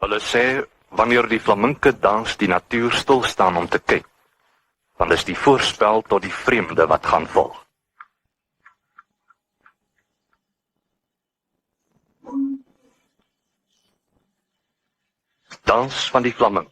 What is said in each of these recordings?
Hulle sê, wanneer die flaminke dans, die natuur stil staan om te kyk, dan is die voorspel tot die vreemde wat gaan volg. Dans van die flamink.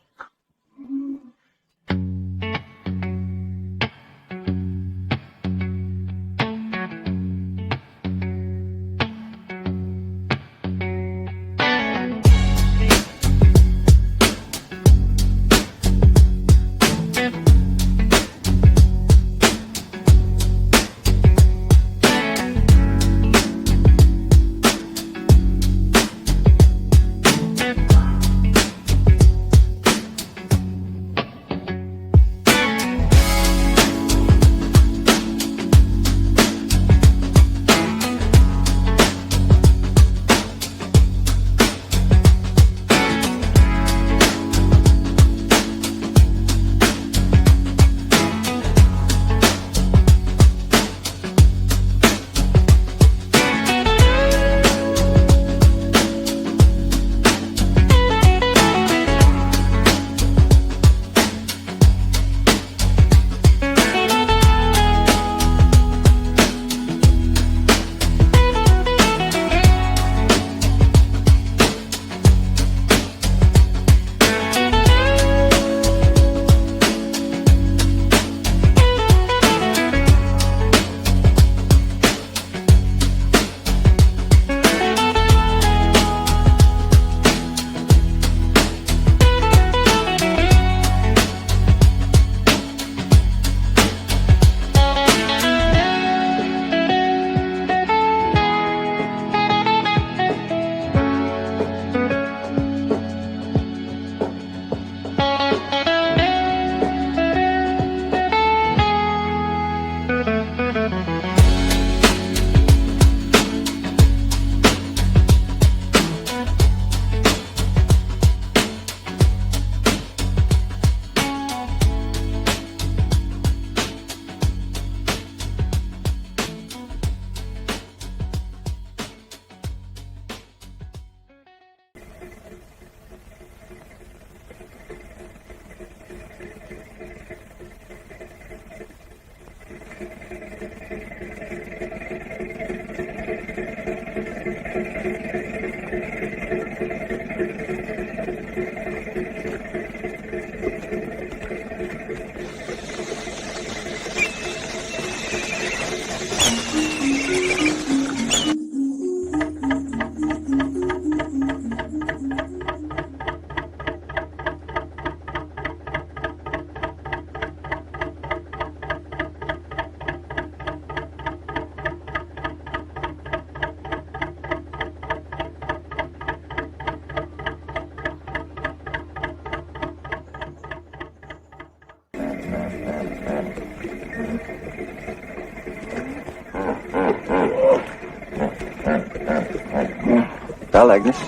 Wel, Agnes,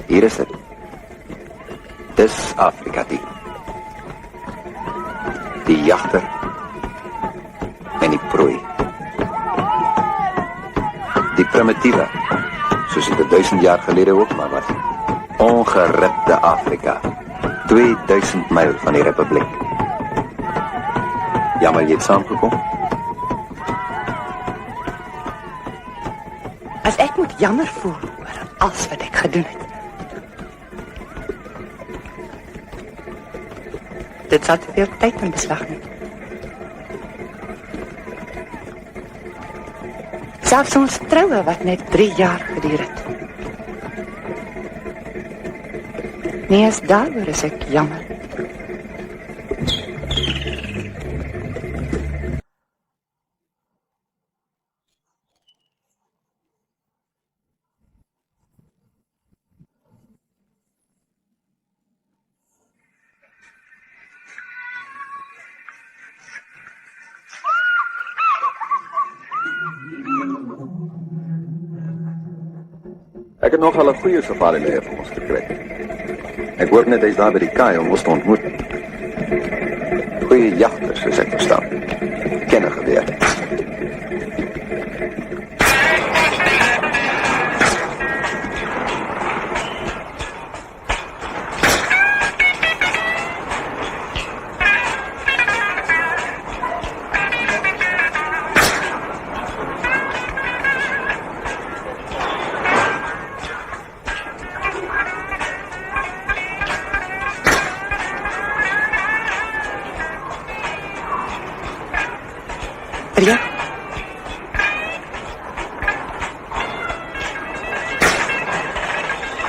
hier is het. Dis Afrika die jagter en die prooi. Die primitieve, soos dit 1000 jaar gelede ook maar was. Ongeripte Afrika, 2000 myl van die Republiek. Jammer jy het saamgekom. As ek moet jammer voel oor alles wat ek gedoen het. Dit sal te veel tyd in beslag neem. Selfs ons troue wat net 3 jaar geduur het. Nee, as daaroor is ek jammer. Ek het nogal 'n goeie safari leier vir ons gekry. Ek hoor net hy's daar by die kaai om ons te ontmoet. Goeie jagters, soos ek verstaan. Kenne geweer.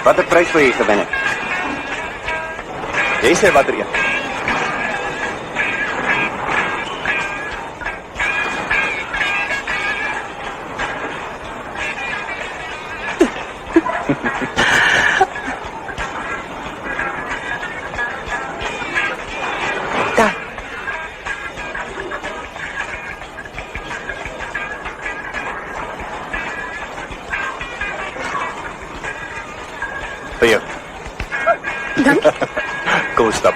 Watter prys wil jy gewen het? Jy sê watter een? Daar. Vir jou. Dankie. Kom stap.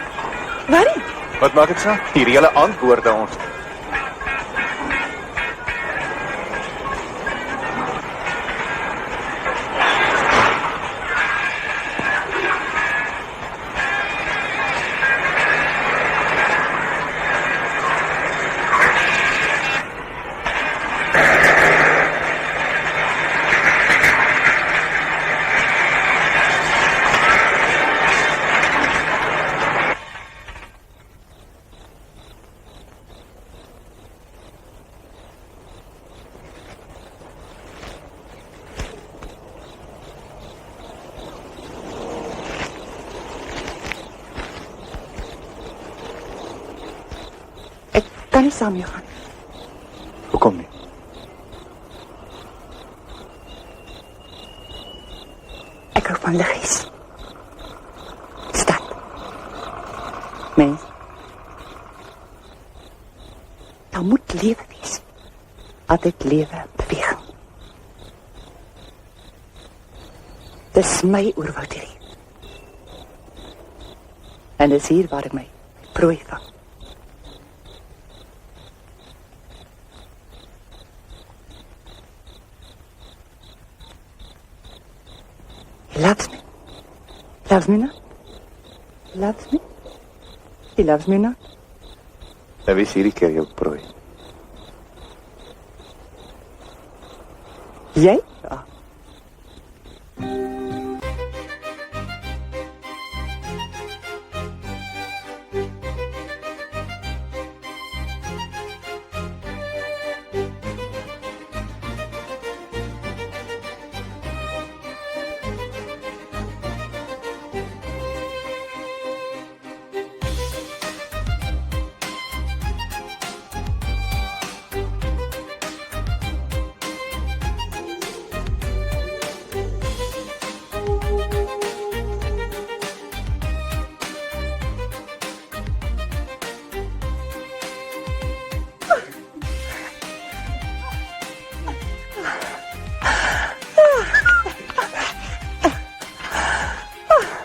Waarin? Wat maak dit so? Hierdie hele antwoorde ons. Ek kan nie saam jou gaan. Hoekom nie? Ek hou van liggies. Stad. Mens. Daar moet lewe wees. Altyd lewe, beweging. Dis my oerwoud hierdie. En dis hier waar ek my prooi vang. He loves me. Loves me not? He loves me? He loves me not? En wie is hierdie keer jou prooi? Jy? Ja.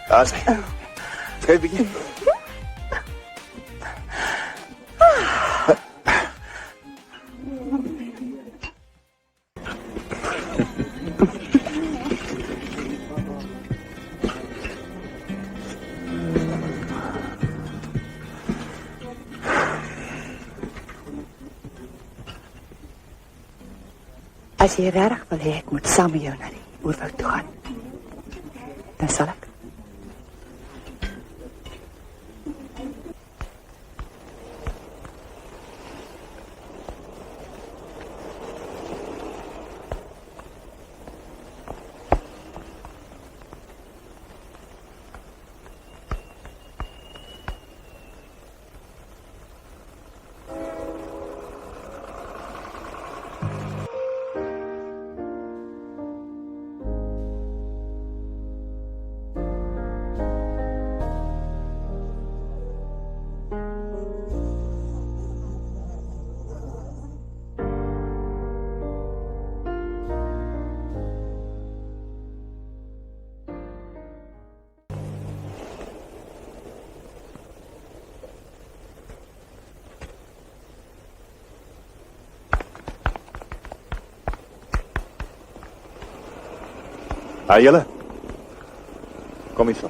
Daar is hy. Skryf bietjie. As jy regtig wil hê ek moet saam met jou na die oerwoud toe gaan, dan sal ek. Hi julle. Kom hier so.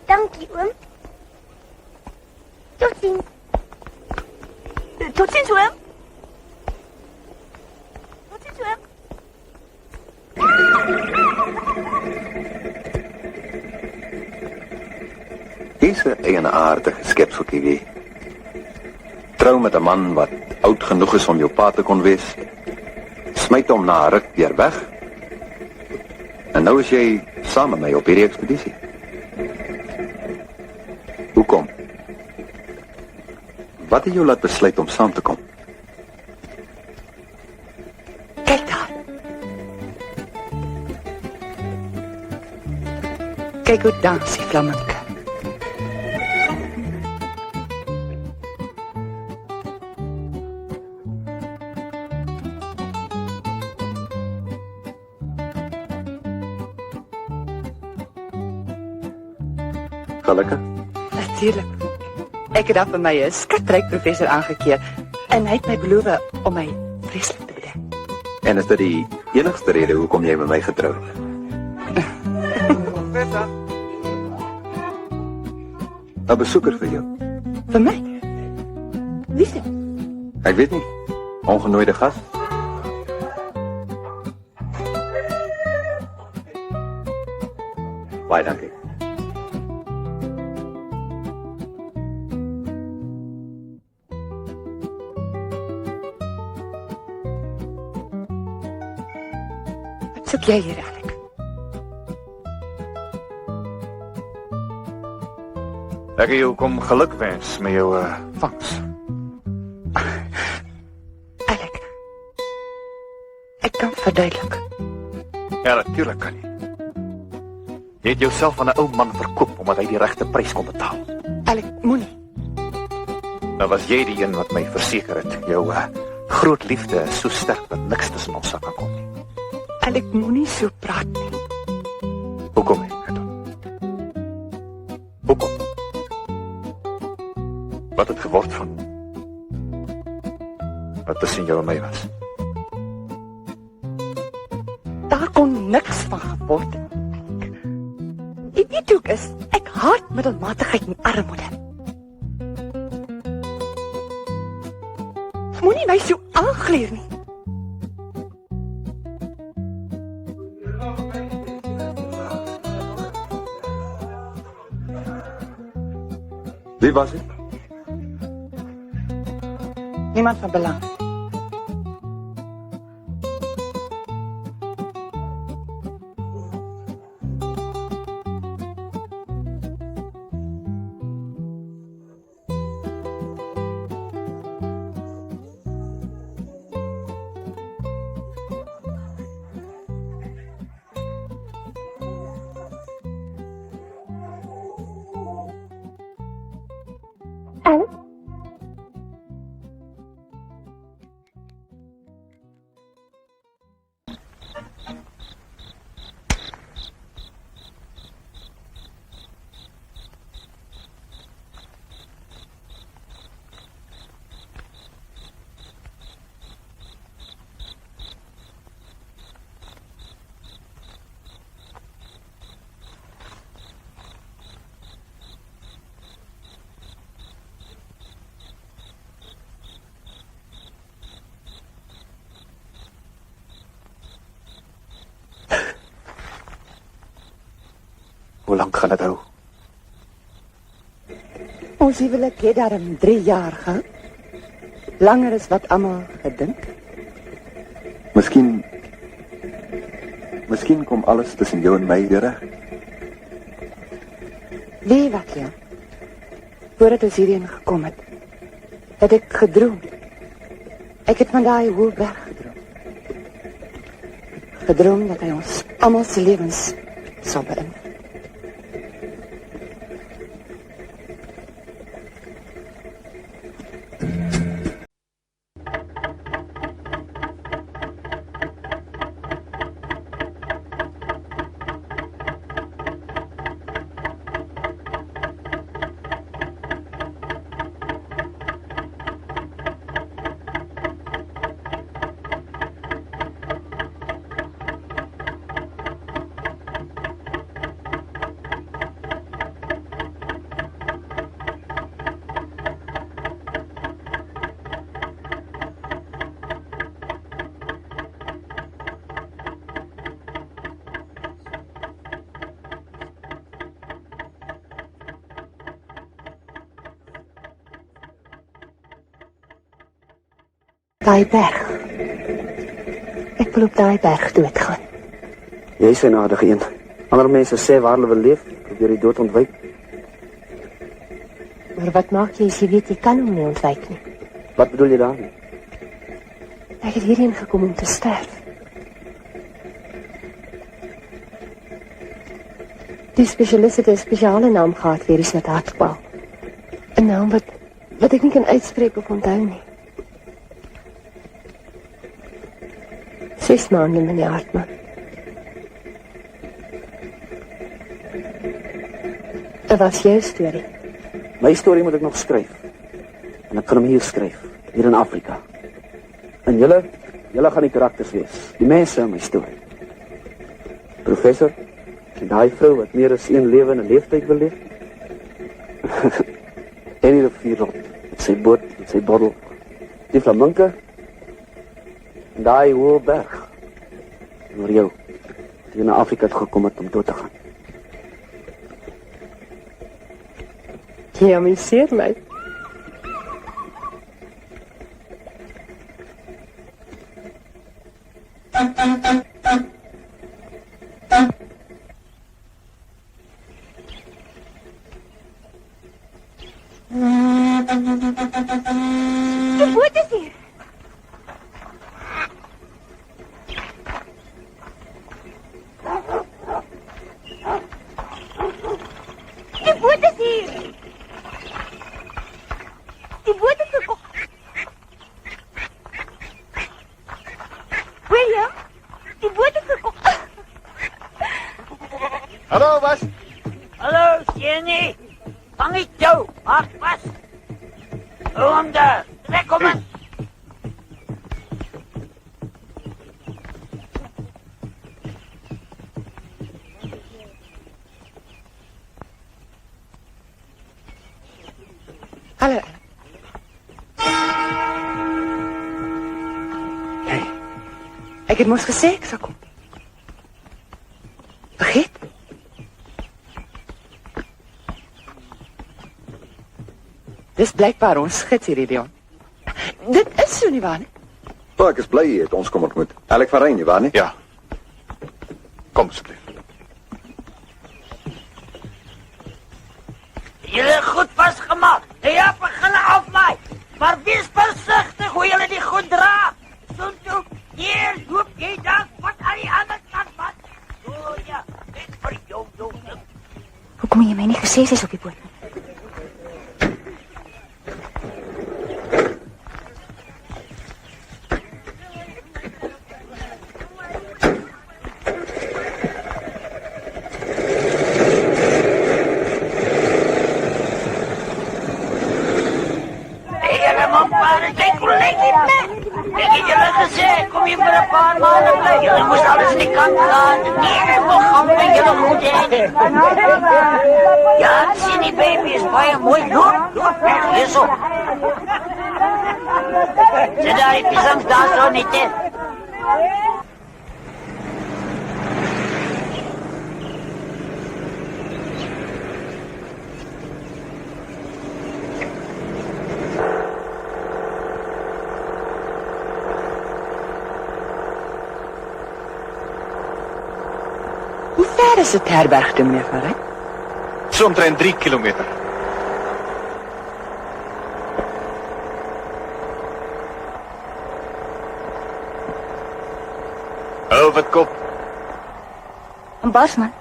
Dankie, oom. Tot ziens. Tot ziens, oom. Tot ziens, oom. Jy's 'n eienaardige skepseltjie wie. Trou met 'n man wat oud genoeg is om jou pa te kon wees. Smyt hom na 'n ruk weer weg. En nou is jy saam met my op hierdie ekspedisie. Hoekom? Wat het jou laat besluit om saam te kom? Kyk daar. Kyk hoe dans die flamenke. Gelukkig? Natuurlijk. Ek het daar vir my 'n skatryk professor aangekeer en hy het my beloof om my vreeslik te bedank. En is dit die enigste rede hoekom jy met my getrou het? Professor. 'n Besoeker vir jou. Vir my? Wie is dit? Ek weet nie. Ongenooide gas? Baie dankie. Wat soek jy hier, Alec? Ek wil jou kom gelukwens met jou vangs. Alec, ek kan verduidelik. Ja, natuurlijk kan jy. Jy het jouself aan 'n ou man verkoop omdat hy die regte prys kon betaal. Alec, moenie. Nou was jy die een wat my verseker het. Jou groot liefde is so sterk dat niks tussen ons sal kan kom nie. Alec, moenie so praat nie. Hoekom het ek dit? Hoekom? Wat het geword van wat tussen jou en my was? Daar kon niks van geword het. Jy weet hoe ek is. Ek haat middelmatigheid en armoede. Moenie my so aangleer nie. Wie was dit? Niemand van belang. Hoe lank gaan dit hou? Ons huwelik het daarom 3 jaar gehad. Langer is wat almal gedink. Miskien kom alles tussen jou en my weer reg. Weet wat, ja? Voordat ons hierheen gekom het ek gedroom. Ek het van daai hoë berg gedroom. Gedroom dat hy ons almal se lewens sal beïnvloed. Daai berg. Ek wil op daai berg doodgaan. Jy is 'n aardige een. Ander mense sê waar hulle wil leef, probeer die dood ontwyk. Maar wat maak jy as jy weet jy kan hom nie ontwyk nie? Wat bedoel jy daarmee? Ek het hierheen gekom om te sterf. Die spesialist het 'n spesiale naam gehad vir iets met hartkwal. 'n Naam wat ek nie kan uitspreek of onthou nie. 6 maande, meneer Hartman. Dat was jou storie. My storie moet ek nog skryf. En ek kan hom hier skryf, hier in Afrika. En julle gaan die karakters wees, die mense in my storie. Professor, en daai vrou wat meer as een lewe in 'n leeftyd wil leef. En die rivierrot, met sy boot, met sy bottel. Die flaminke, en daai hoë berg. En oor jou, die na Afrika het gekom het om dood te gaan. Jy amuseer my. Die boot is hier. Die boot is hier. Die boot is gekom. William, die boot is gekom. Hallo, was? Hallo, Jenny. Vang die touw. Maak vas. Hou hem daar. Trek hem in. Hallo. Ek het mos gesê ek sal kom. Vergeet? Dis blykbaar ons gids hierdie Leon. Dit is so nie waar nie. Maar ek is bly jy het ons kom ontmoet. Alec van Rijn, nie waar nie? Ja. Kom asseblief. Jullie goed vastgemaakt. Ja, beginnen aflaai. Maar wees voorzichtig hoe jullie die goed dra. Soen toe, hier, loop jy dan, wat aan die ander kant wat. So ja, dit vir jou. Hoekom het jy my nie gesê sy is op die boot nie? Ik heb jullie gezegd, kom hier voor een paar maanden blijven. Jullie moesten alles in die kant laten. Iedereen wil gaan met jullie goed heen. Ja, zie die baby is baie mooi. Loop, weg, hier zo. Zit daar die pisangs daar zo niet in. Hoe ver is het herberg toe, meneer Van Rijn? So omtrent 3 kilometer. Oh, wat kop. Een Bosman.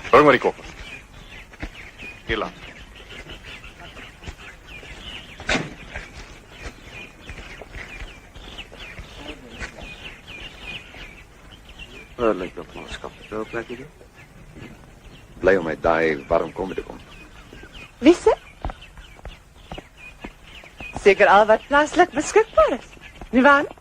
Bring maar die koffer. Hier laat. Waar lyk dat maatskap? Wel plek hier? Bly om met daai warm kom te kom. Wisse? Zeker al wat plaatselijk beschikbaar is. Nie waar nie?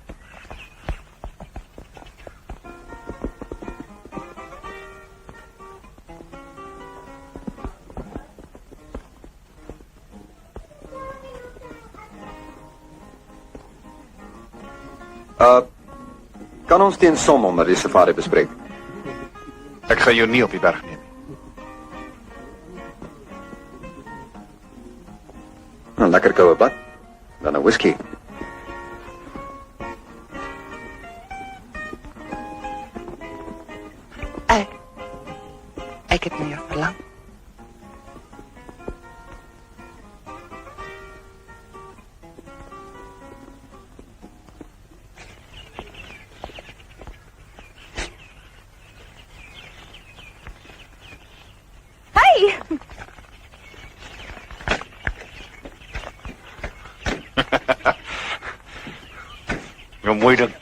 Kan ons teen som onder die safari bespreek? Ek gaan jou nie op die berg neem. Een lekker koue bad, dan 'n whisky. Ek het na jou verlang. Hey! Jou mooi ding.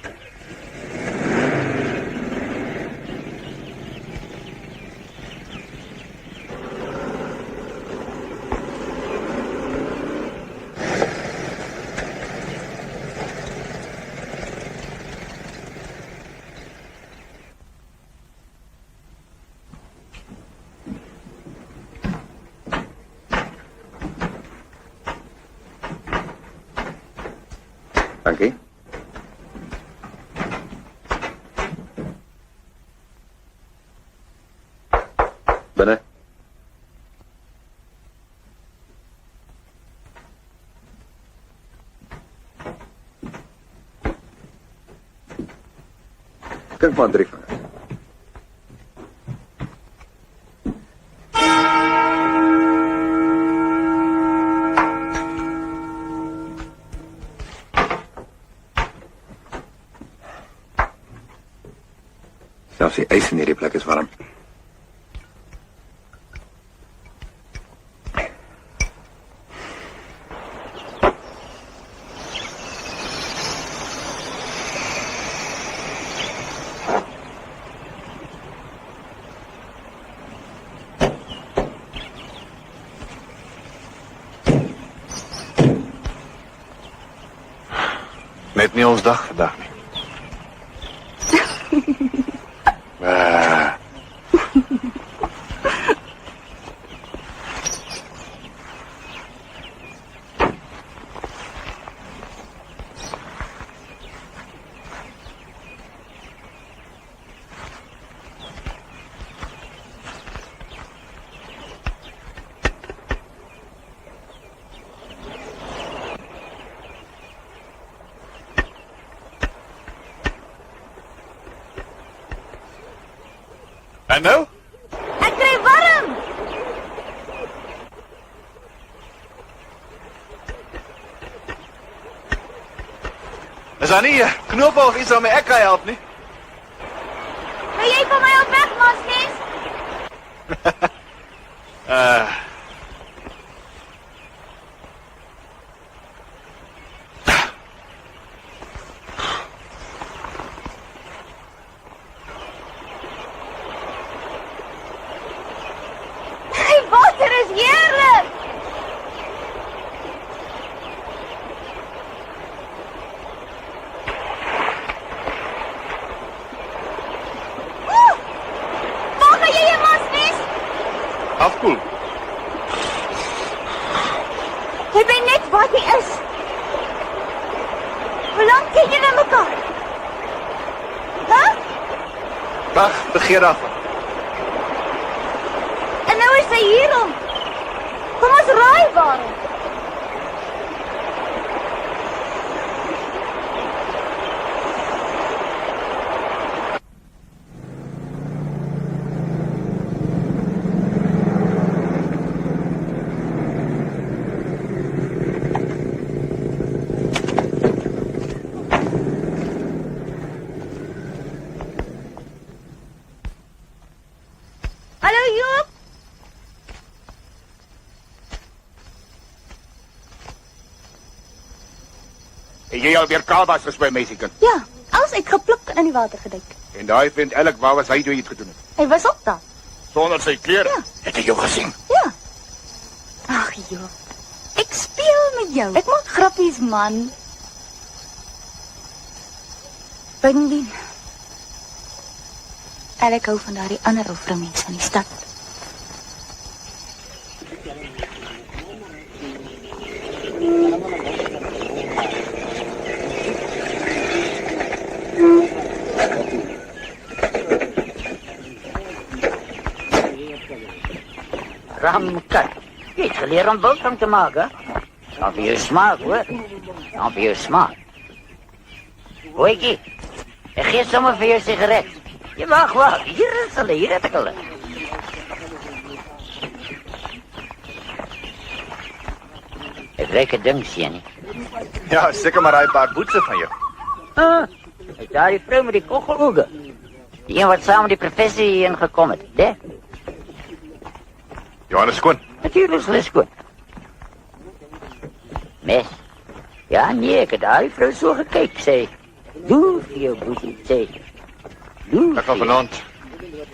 Dankie. Binne. Kyk maar 3 vingers. Selfs die ys in hierdie plek is warm. Net nie ons dag vandag nie. En nou? Ek kry warm! Is daar nie 'n knoop of iets waarmee ek kan help nie? Wil jy van my op weg, Masnies? Die water is heerlik! Waar gaan jy heen, Masnies? Afkoel. Jy bly net wat jy is. Hoe lank kyk jy na mekaar? Dag, begeer af. En nou is hy hierom. Kom ons raai waarom. Hallo Joop. En jy al weer kabas gesprei, meisiekind. Ja, alles uitgepluk en in die water geduik. En daai vind Elk, waar was hy toe jy iets gedoen het? Hy was op daar. Sonder sy klere? Ja. Het hy jou gesien? Ja. Ag Joop. Ek speel met jou. Ek maak grappies, man. Bindien. Alec hou van daardie ander ou vroumense in die stad. Ramkat. Jy het geleer om biltong te maak, hè? Dan vir jou smaak, hoor. Dan vir jou smaak. Hooikie, ek gee sommer vir jou sigaret. Jy mag wel, hier is hulle, hier het ek hulle. Ek reik 'n ding, sien nie. Ja, seker maar daai paar boetse van jou. Ek daar die vrou met die kogeloge. Die een wat saam met die professor hier ingekom het, hè? Johannes skoon. Natuurlijk is hulle skoon. Mes. Ja, nee, ek het daar die vrou so gekyk, sê. Doe vir jou boetie, sê. Doe Ek gaan vir jou. vanaand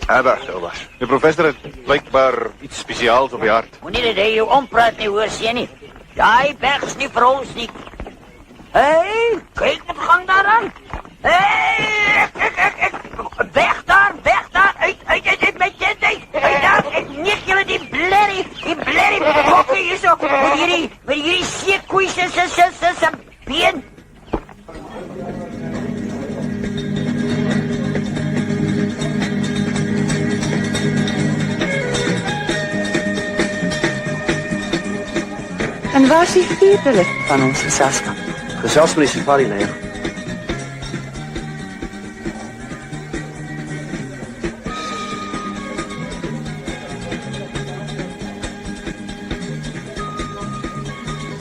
Herberg was. Die professor het blijkbaar iets speciaals op je hart. Moenie dat hy jou ompraat nie, hoor, sien nie. Daai berg is nie vir ons nie. Hey, kyk wat gaan daar aan. Hey, ek. Weg daar, uit my tent uit. Uit daar, ek nik julle die blerrie bokke hier so. Met hierdie seekoei se been. En waar is die vierde lid van ons geselskap? Gesels met die safari-leier.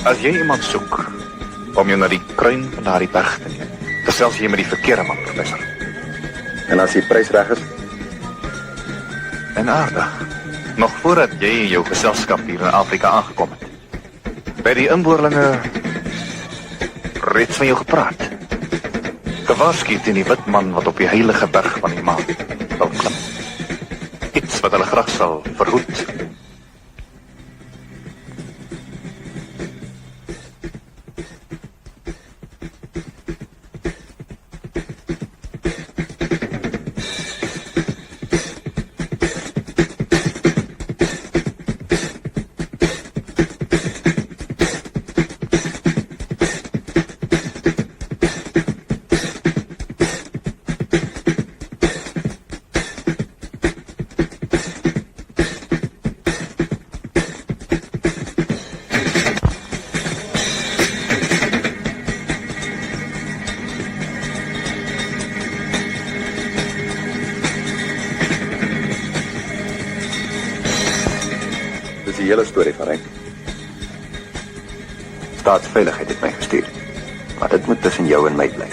As jy iemand soek om jou na die kruin van daardie berg te neem, gesels jy met die verkeerde man, professor. En as die prys reg is, En aardig. Nog voordat jy en jou geselskap hier in Afrika aangekom het. By die inboorlinge reeds van jou gepraat. Gewaarsku teen die wit man wat op die heilige berg van die maan wil klim. Iets wat hulle graag sal verhoed. dis die hele storie van Henk. Staatsveiligheid het my gestuur. Maar dit moet tussen jou en my bly.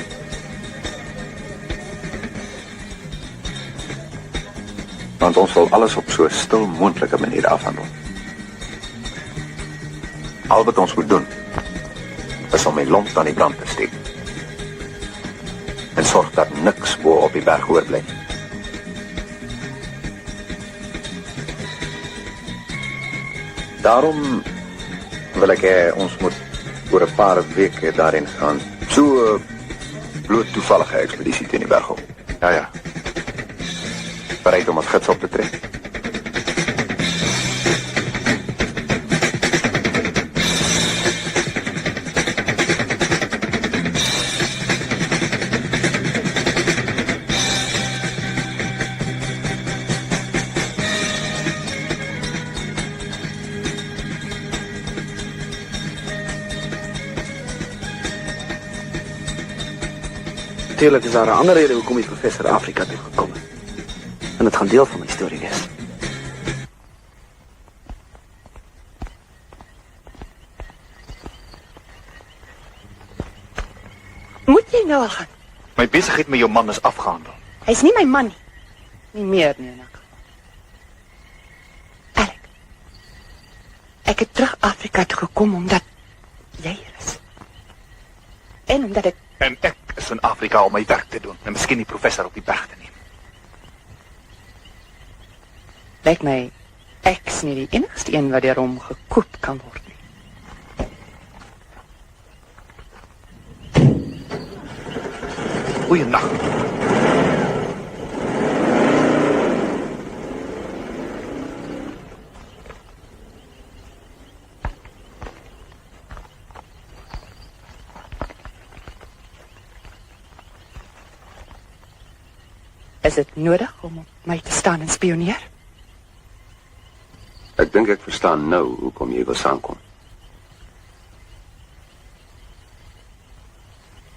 Want ons wil alles op so stil moontlike manier afhandel. Al wat ons moet doen, is om my lont aan die brand te steek. En sorg dat niks bo op die berg oorbly. Daarom wil ek ons moet oor 'n paar weke daarin gaan. So 'n bloot toevallige ekspedisie teen die berg op. Ja. Bereid om as gids op te tree. Natuurlijk is daar 'n ander rede hoekom die professor Afrika toe gekom het. En dit gaan deel van my storie wees. Moet jy nou al gaan? My besigheid met jou man is afgehandel. Hy's nie my man nie. Nie meer nie, Nak. Alec. Ek het terug Afrika toe gekom omdat jy hier is. En omdat ek En ek is in Afrika om my werk te doen. En miskien die professor op die berg te neem. lyk my ek's nie die enigste een wat deur hom gekoop kan word nie. Goeiedag. Is dit nodig om op my te staan en spioneer? Ek dink ek verstaan nou hoekom jy wil saamkom.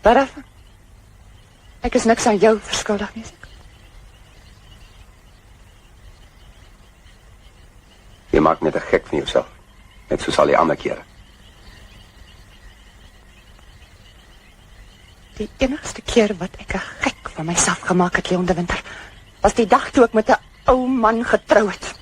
Wat daarvan? Ek is niks aan jou verskuldig nie. Jy maak net 'n gek van jouself. Net soos al die ander kere. Die enigste keer wat ek 'n gek van myself gemaak het, Leon de Winter, was die dag toe ek met 'n ou man getrou het.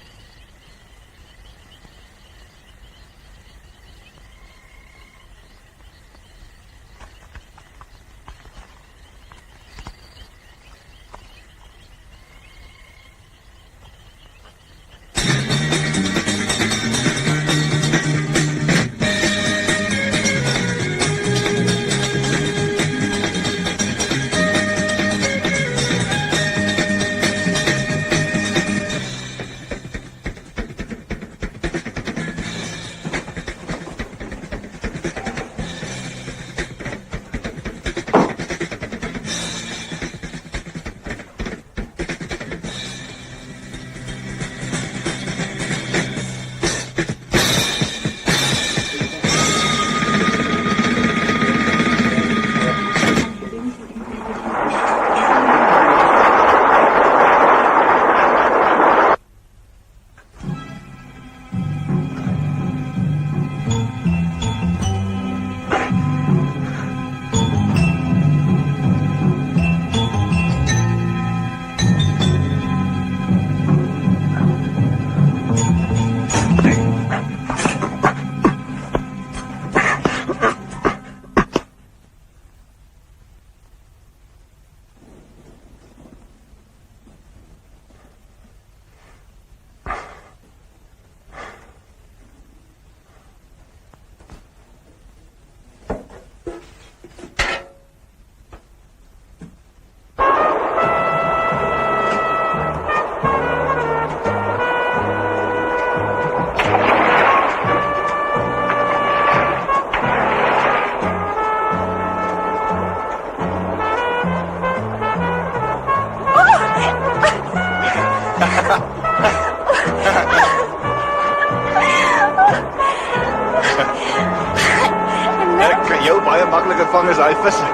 Ek kan jou baie makliker vang as hy visse.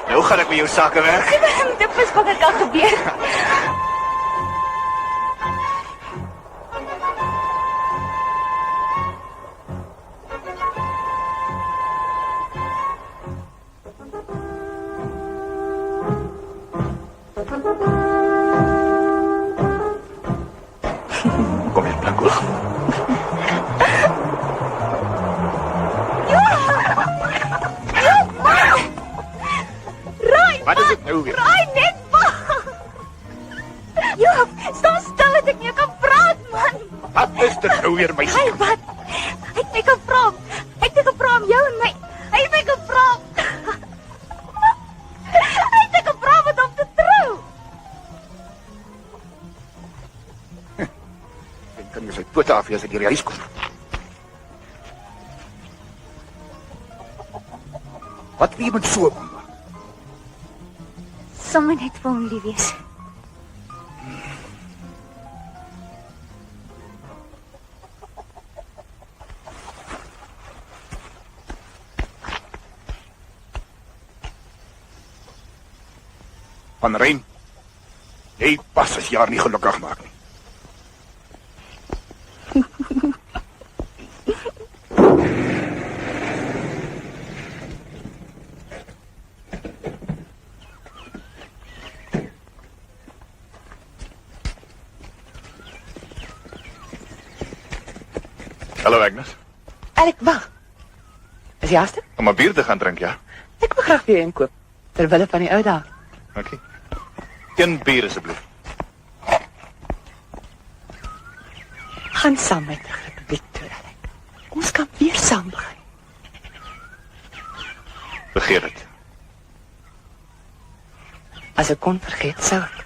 Nou gaan ek met jou sake werk. Dit is wat kan gebeur. Kom hier, Blanco. Wat is dit nou weer? Raai net wag. Joop, staan stil dat ek nie kan praat, man. Wat is dit nou weer, meisie? Hey, wat? Hy het my gevra. Hy het my gevra om jou en my. Hy het my gevra. Hy het my gevra om hom te trou. Ek kan jy sy pote af as ek hier huis kom. Wat wie met so man? Sommige net vir hom lief wees. Van Rein. Jy pas as jaar nie gelukkig maak nie. Hallo Agnes. Alec, wag. Is jy haastig? Om 'n bier te gaan drink, ja? Ek wil graag vir jou inkoop, terwille van die ou dae. Okay. 1 bier asseblief. Gaan saam met die Republiek toe, Alec. Ons kan weer saam begin. Vergeet dit. As ek kon vergeet, sou ek.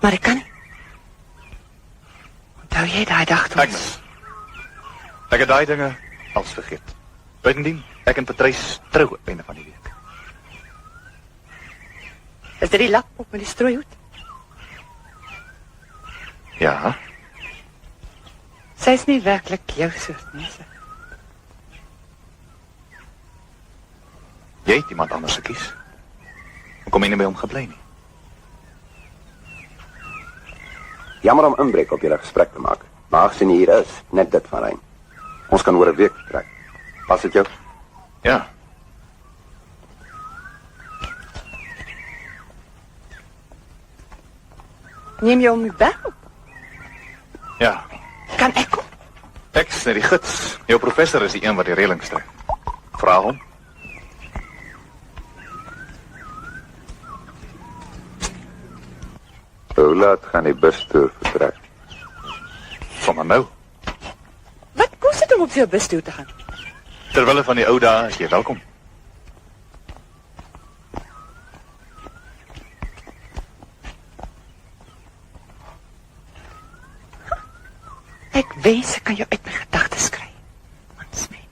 Maar ek kan nie. Onthou jy daai dag toe ons... Agnes. Ek het daai dinge als vergeet. Buitendien, ek en Patrice trou op einde van die week. Is dit die lapop met die strooihoed? Ja, Sy is nie werklik jou soort mense. jy het iemand anders gekies. Hoekom jy nie by hom gebly nie? Jammer om inbreuk op julle gesprek te maak. Maar aangezien jy hier is, net dit van Rijn. Ons kan oor 'n week trek. Pas dit jou? Ja. Neem jy om die bel? Ja. Kan ek kom? Ek is net die gids. Jou professor is die een wat die reëling trek. Vra hom. Hoe laat gaan die bustoer vertrek? Sommer nou. Wat kos dit om op jou bus toe te gaan? Terwille van die ou dae is jy welkom. Ek wens ek kan jou uit my gedagtes kry. Mans my.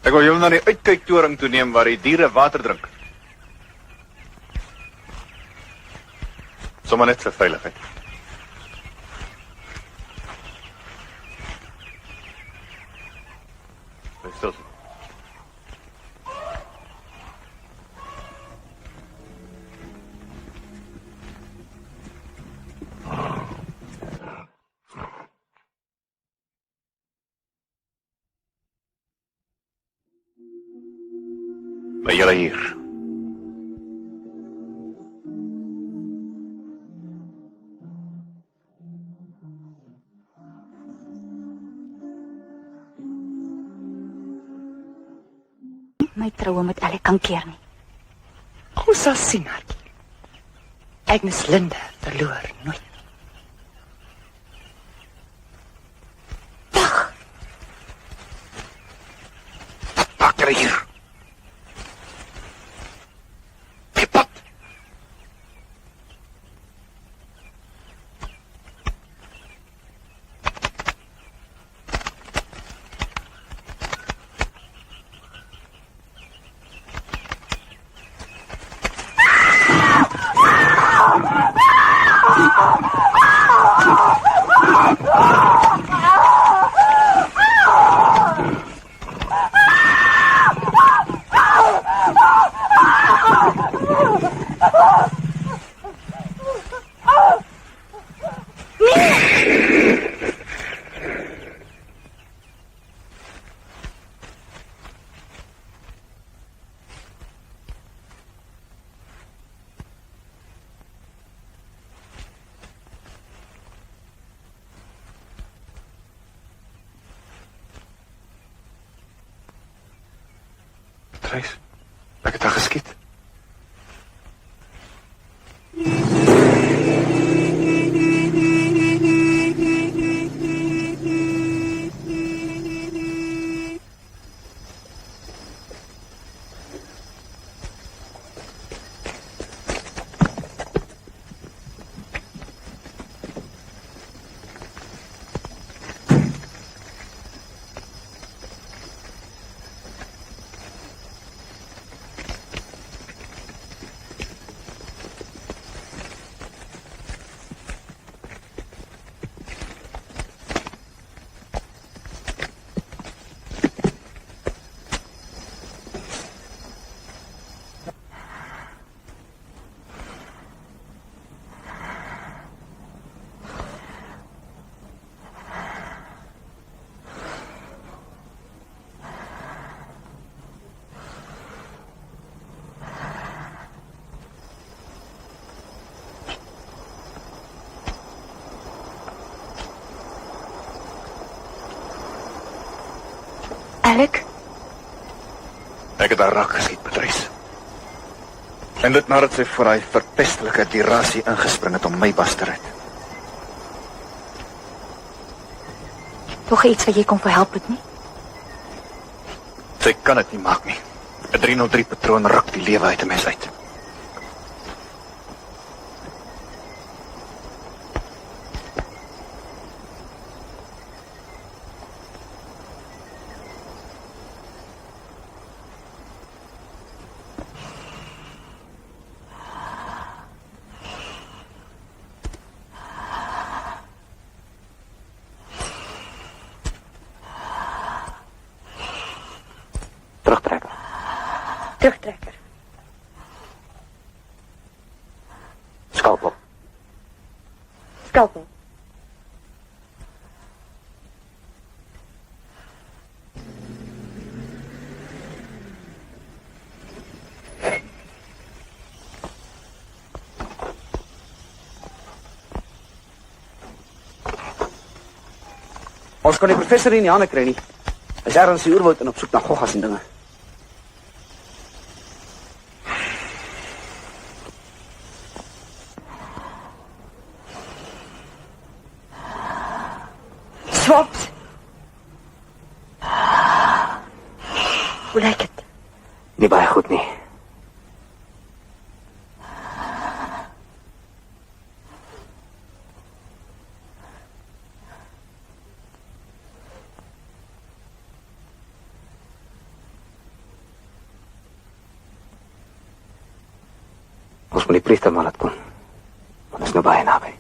Ek wil julle na die uitkyktoring toe neem waar die diere water drink. Sommer net vir veiligheid. Bly stil. By julle hier. My troue met Ellie kan keer nie. Ons sal sien, Hartjie. Agnes Linde verloor nooit. Maak julle hier. Die pad. Patrice, ek het haar geskiet. Alec, Ek het haar raak geskiet, Patrice. En dit nadat sy vir hy verpestelike tirasie ingespring het om my bas te red. tog iets wat jy kon verhelp het nie? Sy kan dit nie maak nie. 'n 303 patroon ruk die lewe uit 'n mens uit. Terugtrekker. Terugtrekker. Skalpel. Skalpel. Ons kan die professor nie in die hande kry nie. Hy's ergens in die oerwoud en op soek na goggas en dinge. Swaps. Hoe lyk dit? Nie baie goed nie. Ons moet die priester maar laat kom. Want is nou baie naby.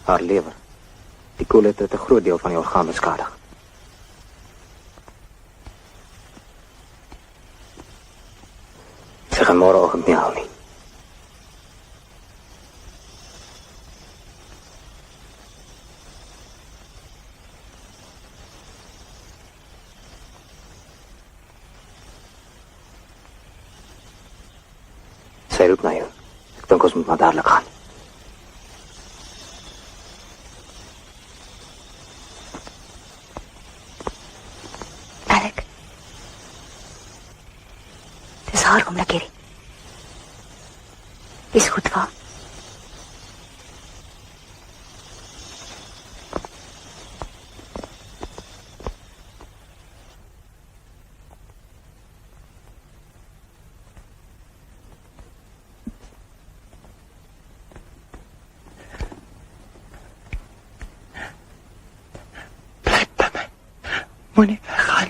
Haar lewer. Die kool het 'n groot deel van die orgaan beskadig. Sy gaan môreoggend nie haal nie. Sy roep na jou. Ek dink ons moet maar dadelik gaan. Alec. Dis haar om lekker. Is goed va. Moenie weggaan.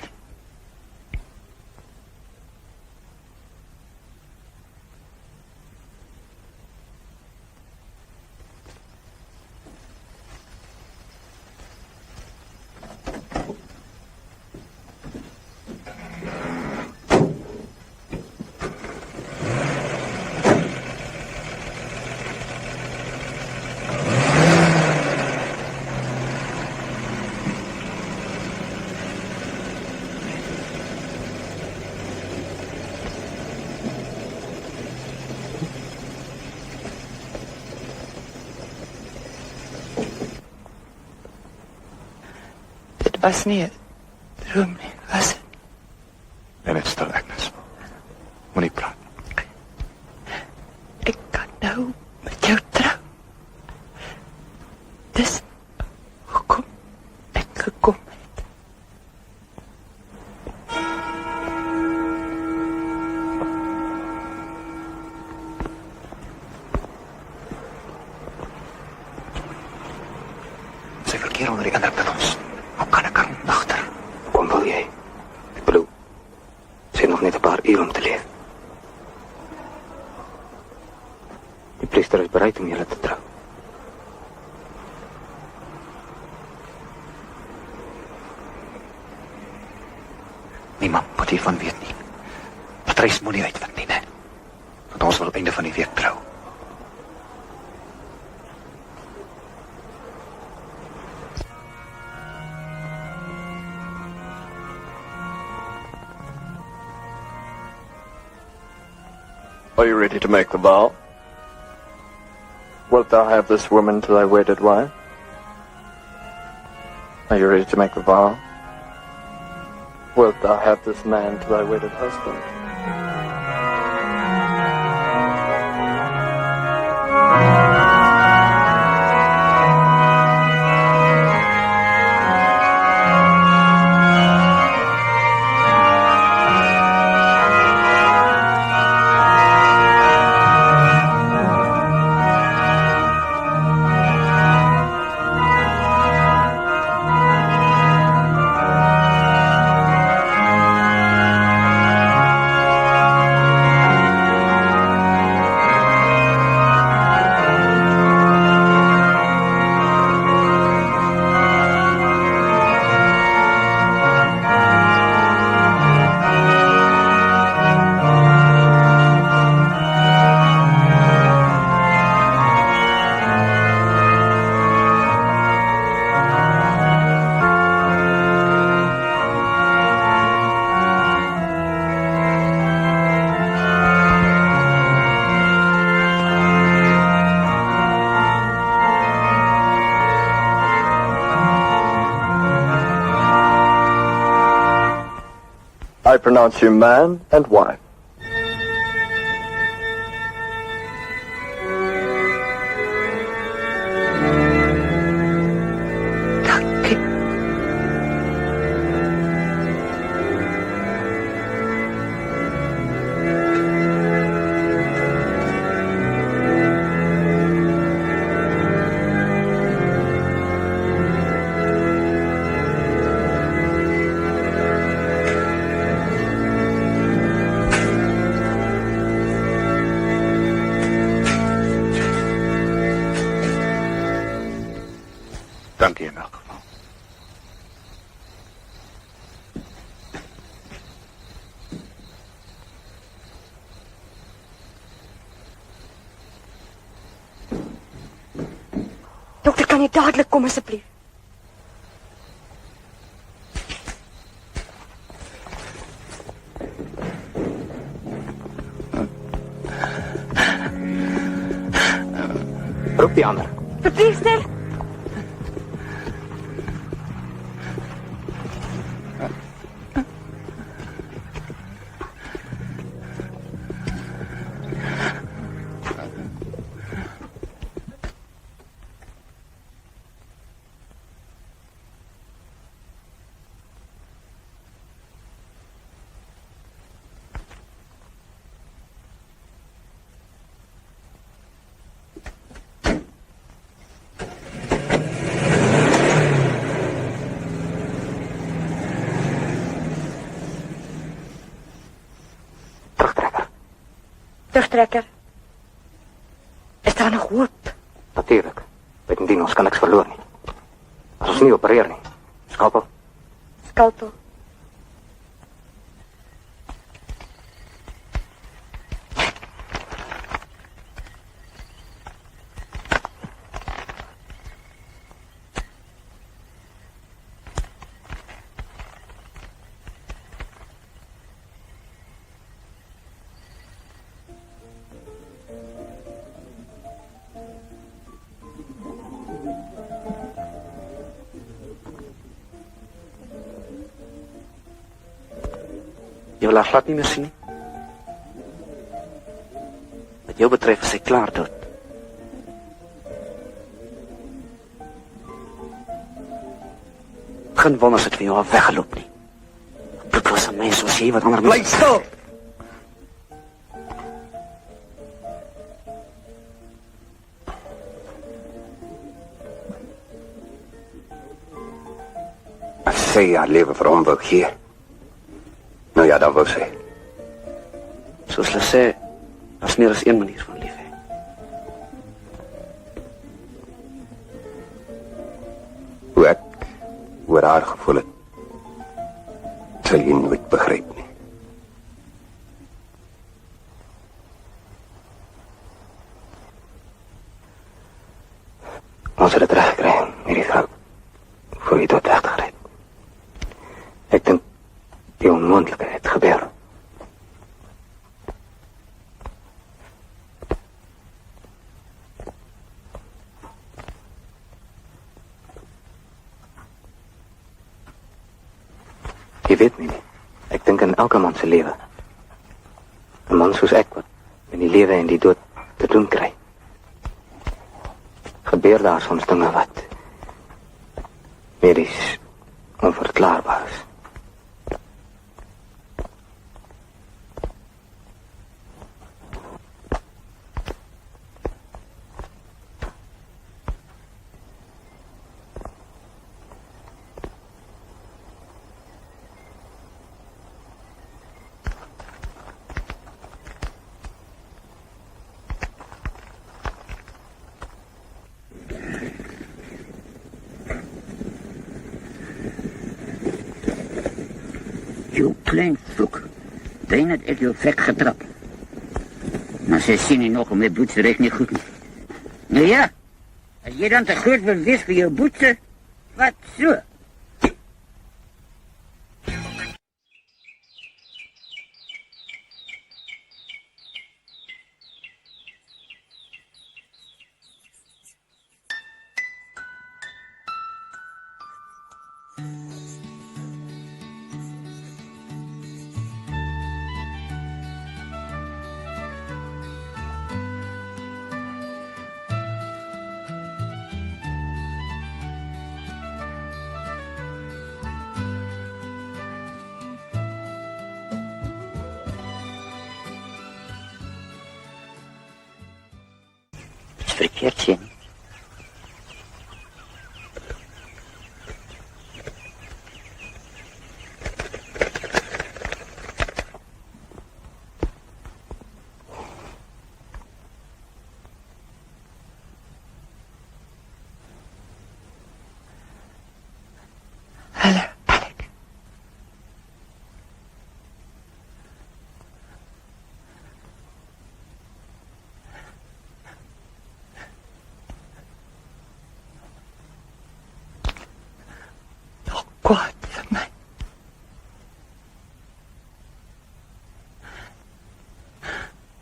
Was nie 'n droom nie, was dit? En dit stil, Agnes. Moenie praat. Ek kan nou met jou trou. Dis hoekom ek gekom het. Sy verkeer onder die indruk van ons. Hoe kan ek haar ontnagter? Kom wil jy? Ek bedoel, Niemand moet hiervan weet nie. Patrys moenie uitvind nie, né? Want ons wil op einde van die week trou. Are you ready to make the vow? Wilt thou have this woman to thy wedded wife? Are you ready to make the vow? Wilt thou have this man to thy wedded husband? I pronounce you man and wife. Dankie. Dankie in elk geval. Dokter, kan jy dadelik kom asseblief? Roep die ander. Verpleegster? Terugtrekker. Is daar nog hoop? Natuurlijk. Bovendien, ons kan niks verloor nie. As ons nie opereer nie. Skalpel. Skalpel. Jy wil haar glad nie meer sien nie. Wat jou betref is sy klaar dood. Geen wonder as het vir jou al weggeloop nie. Bloedlose mens soos jy wat ander Bly stil! As sy haar lewe vir hom wou gee. Nou ja, dat wou sy. Soos hulle sê, daar's meer as een manier van lief hê. Hoe ek oor haar gevoel het, sal jy nooit begryp. regkry om hierdie vrou voor die dood weg te gered. Ek dink die onmoontlike het gebeur. Jy weet nie, ek dink in elke man se lewe. 'n Man soos ek wat in die lewe en die dood te doen kry. Gebeur daar soms dinge wat medies onverklaarbaar is. Jou klein vloek. Denk dat ik jou vrek getrapt. Maar ze zien niet nog om je boetse recht niet goed. Nou ja, als je dan te groot wil wees voor je boetse, wat zo? Verkeerd zien. Hallo, Alec. Kwaad vir my.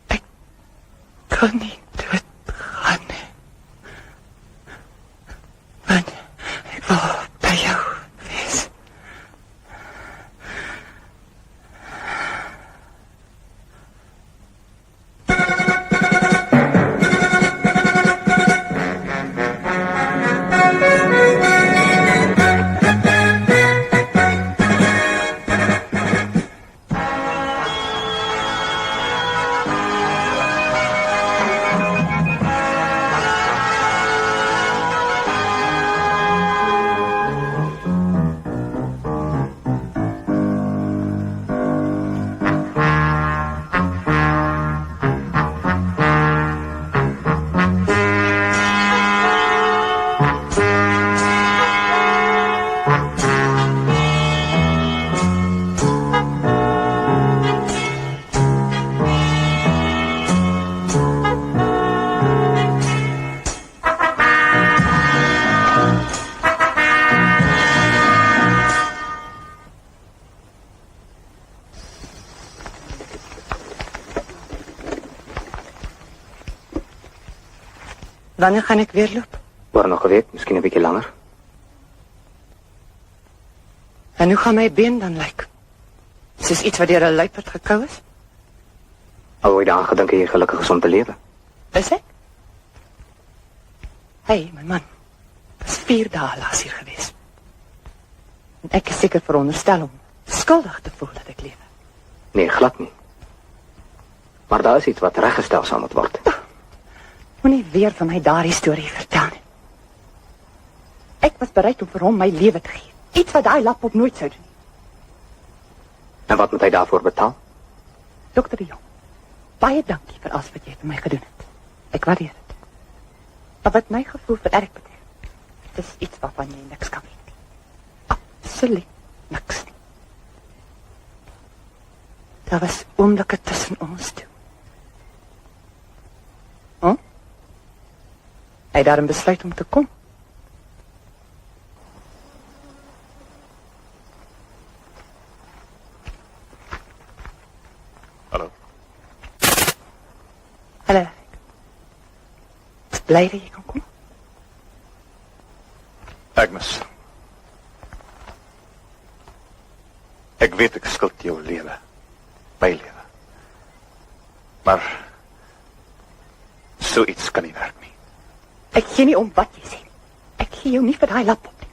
Ek kan nie dood gaan nie. Want ek wil by jou wees. Wanneer gaan ik weer lopen? Oor nog 'n week, miskien 'n bietjie langer. En hoe gaan mijn been dan lijken? Is dit iets wat deur 'n luiperd gekou is? Al ooit aan gedink jy gelukkig is om te lewe. Is ek? Hey, my man. Was 4 dae laas hier gewees. En ek is seker veronderstel om skuldig te voel dat ek lewe. Nee, glad nie. Maar daar is iets wat reggestel sal moet word. Moenie weer van my daardie storie vertel nie. Ek was bereid om vir hom my lewe te gee. Iets wat daai lapop nooit sou doen. En wat moet hy daarvoor betaal? Dokter de Jong, baie dankie vir alles wat jy vir my gedoen het. Ek waardeer dit. Maar wat my gevoel vir Erik betref, dit is iets waarvan jy niks kan weet nie. Absoluut niks nie. Daar was oomblikke tussen ons toe. Hy het daarom besluit om te kom. bly dat jy kan kom? Agnes. Ek weet ek skuld jou lewe. My lewe. Maar so iets kan nie werk nie. Ek gee nie om wat jy sê. Ek gee jou nie vir daai laptop nie.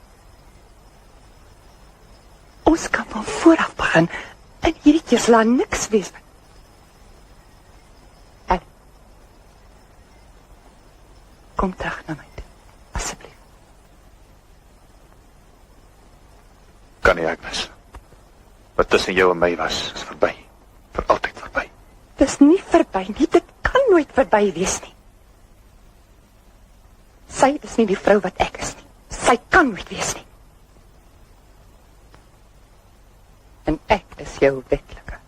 Ons kan van vooraf begin en hierdie keer sal daar niks wees nie. En kom terug na my toe, asseblief. Kan nie, Agnes. Wat tussen jou en my was, is verby. Vir altyd verby. Dis nie verby nie, dit kan nooit verby wees nie. Sy is nie die vrou wat ek is nie. Sy kan nooit wees nie. En ek is jou wetlike vrou.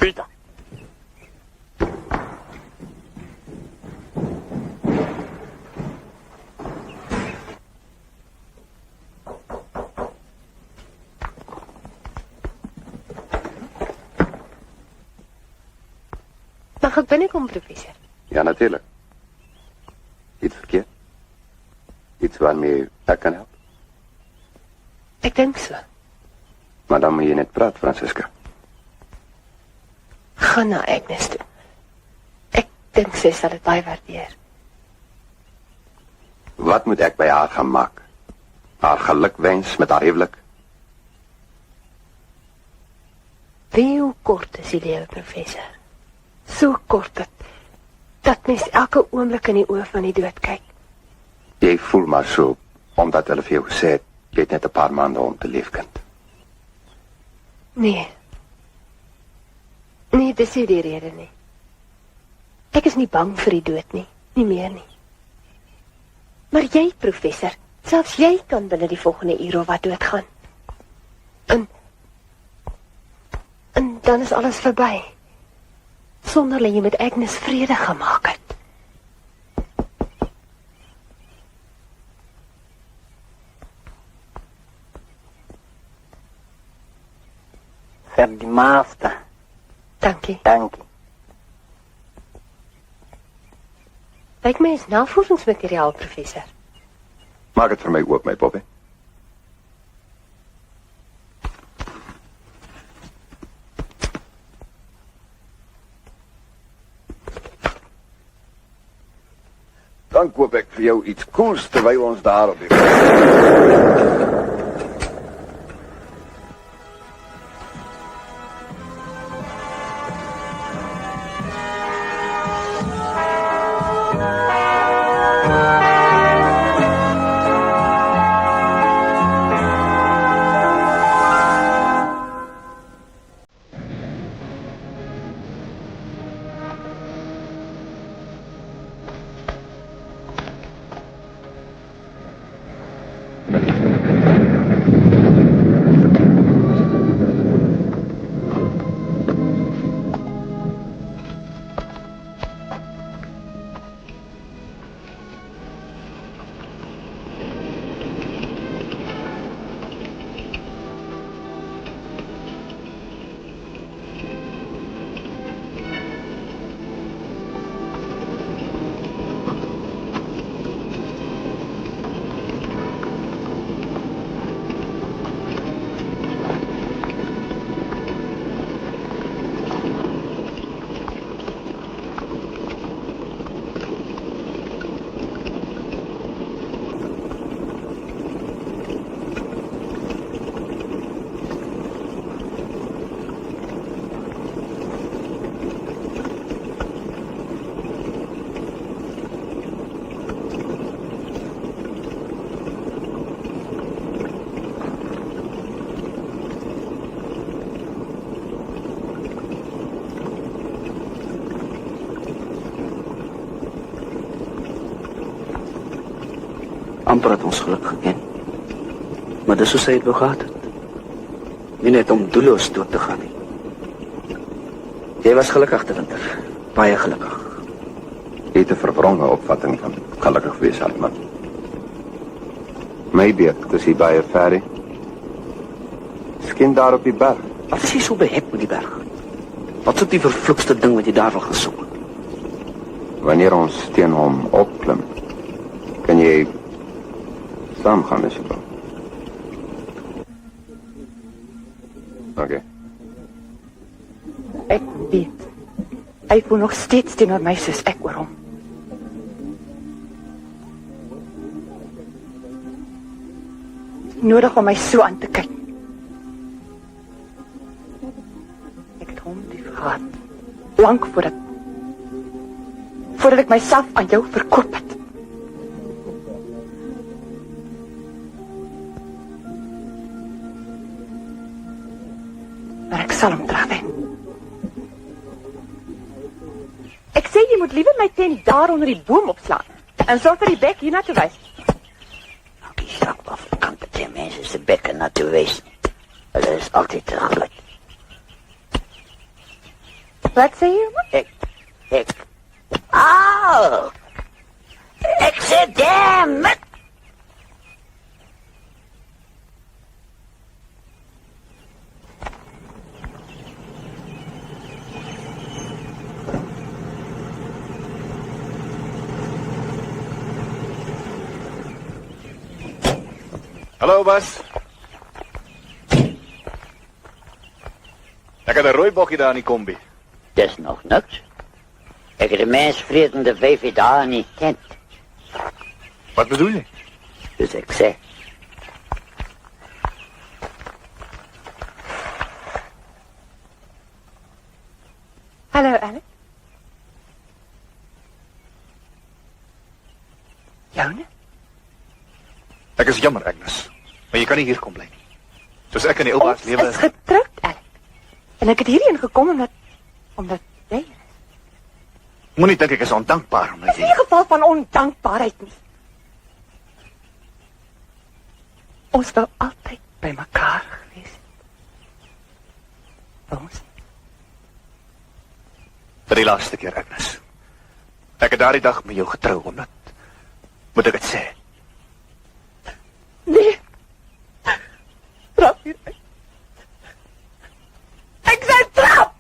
Peter. Mag ek binnenkom, professor? Ja, natuurlijk. Iets verkeerd? Iets waarmee ek kan helpen? Ek dink so. Maar dan moet je net praten, Francisca. Gaan na Agnes toe. Ek dink sy sal dit baie waardeer. Wat moet ek by haar gaan maak? Haar geluk wens met haar huwelik? Wie hoe kort is die lewe, professor? So kort dat mens elke oomblik in die oë van die dood kyk. Jy voel maar so, omdat hulle vir jou gesê het, jy het net 'n paar maande om te leef, kind. Nee. Nee, dis nie die rede nie. Ek is nie bang vir die dood nie, nie meer nie. Maar jy, professor, selfs jy kan binne die volgende uur of wat doodgaan. En dan is alles verby. Sonder dat jy met Agnes vrede gemaak het. Vir die master. Dankie. Dankie. Lyk my is navorsingsmateriaal, professor. Maak het vir my oop, my poppie. Dan koop ek vir jou iets koels terwyl ons daar op die amper het ons geluk geken. Maar dis hoe sy het wou gehad het. Nie net om doelloos dood te gaan nie. Jy was gelukkig te winter. Baie gelukkig. Jy het 'n verwronge opvatting van gelukkig wees, Hartman. My beek, dis hier baie ver. Skien daar op die berg. Wat is jy so behep met die berg? Wat is die vervloekste ding wat jy daar wil gaan soek? Wanneer ons teen hom opklim, kan jy saam gaan as jy wil. Oké. Ek weet. Hy voel nog steeds teenoor my soos ek oor hom. Nodig om my so aan te kyk. Ek het hom lief gehad. Lank voordat ek myself aan jou verkoop het. Maar ek sal hom terugwen. Ek sê jy moet liever my tent daar onder die boom opslaan en sorg vir die bek hier na te wys. Die strakbaf kan die mense se bekke na toe wys. Hulle is altyd te groot. Wat sê jy, man? Au! Ek sê damn it! Hallo, Bas. Ek het 'n rooi bokkie daar in die kombi. Dis nog niks. Ek het 'n mensvredende wyfie daar in die tent. Wat bedoel jy? Dus ek sê. Hallo, Alex. Joune? Ek is jammer, Agnes, maar jy kan nie hier kom bly nie. Soos ek in die Ilbaas lewe... Ons is getroud, Alex. En ek het hierheen gekom omdat jy is. Moenie dink ek is ondankbaar omdat Dit is nie 'n geval van ondankbaarheid nie. Ons wou altyd by mekaar gewees het. Ons. Vir die laaste keer, Agnes. Ek het daardie dag met jou getrou omdat... Moet ek dit sê? Nee. Trap hier uit. Ek sê trap!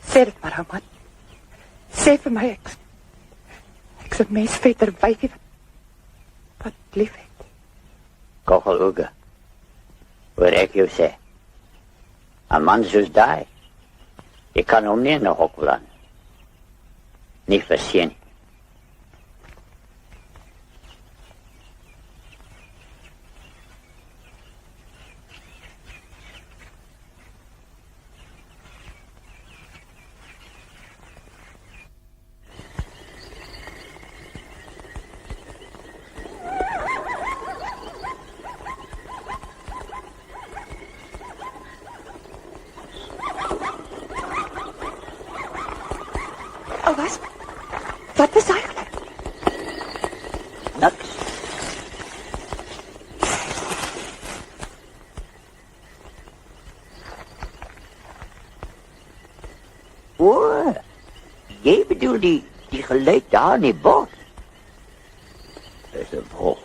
Sê dit maar, man. Sê vir my, ek's 'n mensvetter wyfie wat lief het. Kochel Uge. Hoor ek jou sê. 'n man soos daai. Jy kan hom nie in 'n hok plan. Nie versien. Wat is eigenlijk? Niks. O, jy bedoel die geluid daar in die bos? Dis 'n wolf.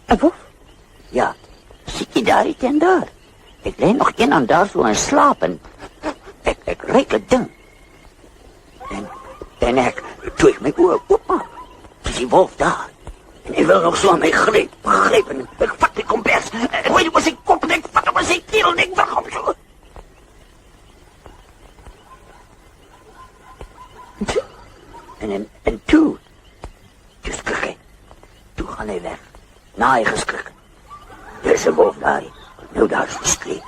Een wolf? Ja, ziet je daar iets in daar? Ik leen nog in aan daar zo en slapen. Ik ruik het ding. En toen ik mijn oor opmaak, is die wolf daar. En hij wil nog zo aan mij grijpen. Ik vat die kompers. Ik weet niet wat zijn kop en ik vat hem aan zijn keel en ik weg op zo. nou daar so skree?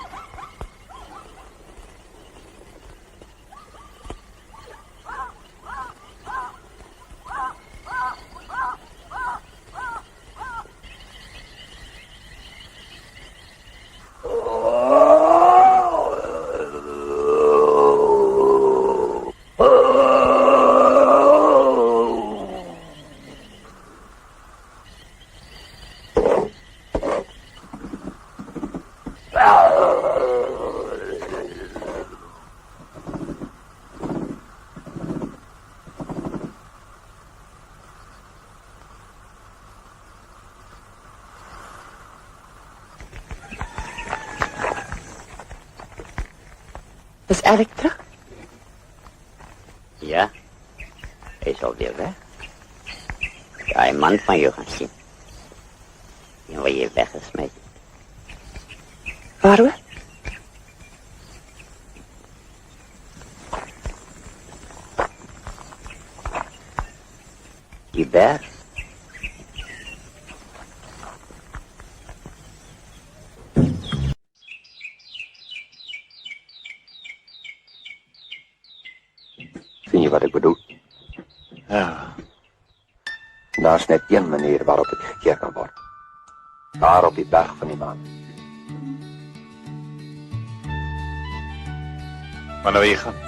Is Alec terug? Ja, hij is alweer weg. Ja, een man van je gaan zien. En waar je weggesmeten. Waarom? Die berg. Sien jy wat ek bedoel? Ja. Daar's net een manier waarop dit gekeer kan word. Daar op die berg van die maan. Wanneer jy gaan?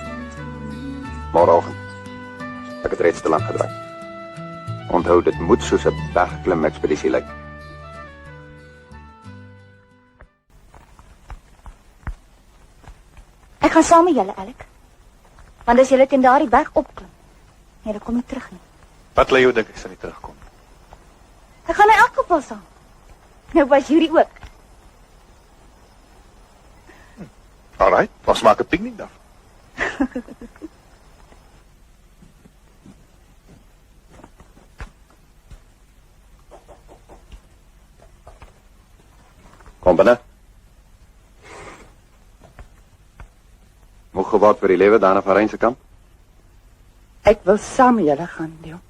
Môreoggend. Ek het reeds te lank gedraai. Onthou, dit moet soos 'n bergklim-ekspedisie lyk. Ek gaan saam met julle, Alec. Want as julle teen daardie berg opklim, julle kom nie terug nie. Wat lê jou dink ek sal nie terugkom? Ek gaan in elk geval saam. Nou was Yuri ook. Alright, ons maak 'n piknik dan. Kom binne. Moeg geword vir die lewe daarna van Rijn se kant? Ek wil saam met julle gaan, Leon.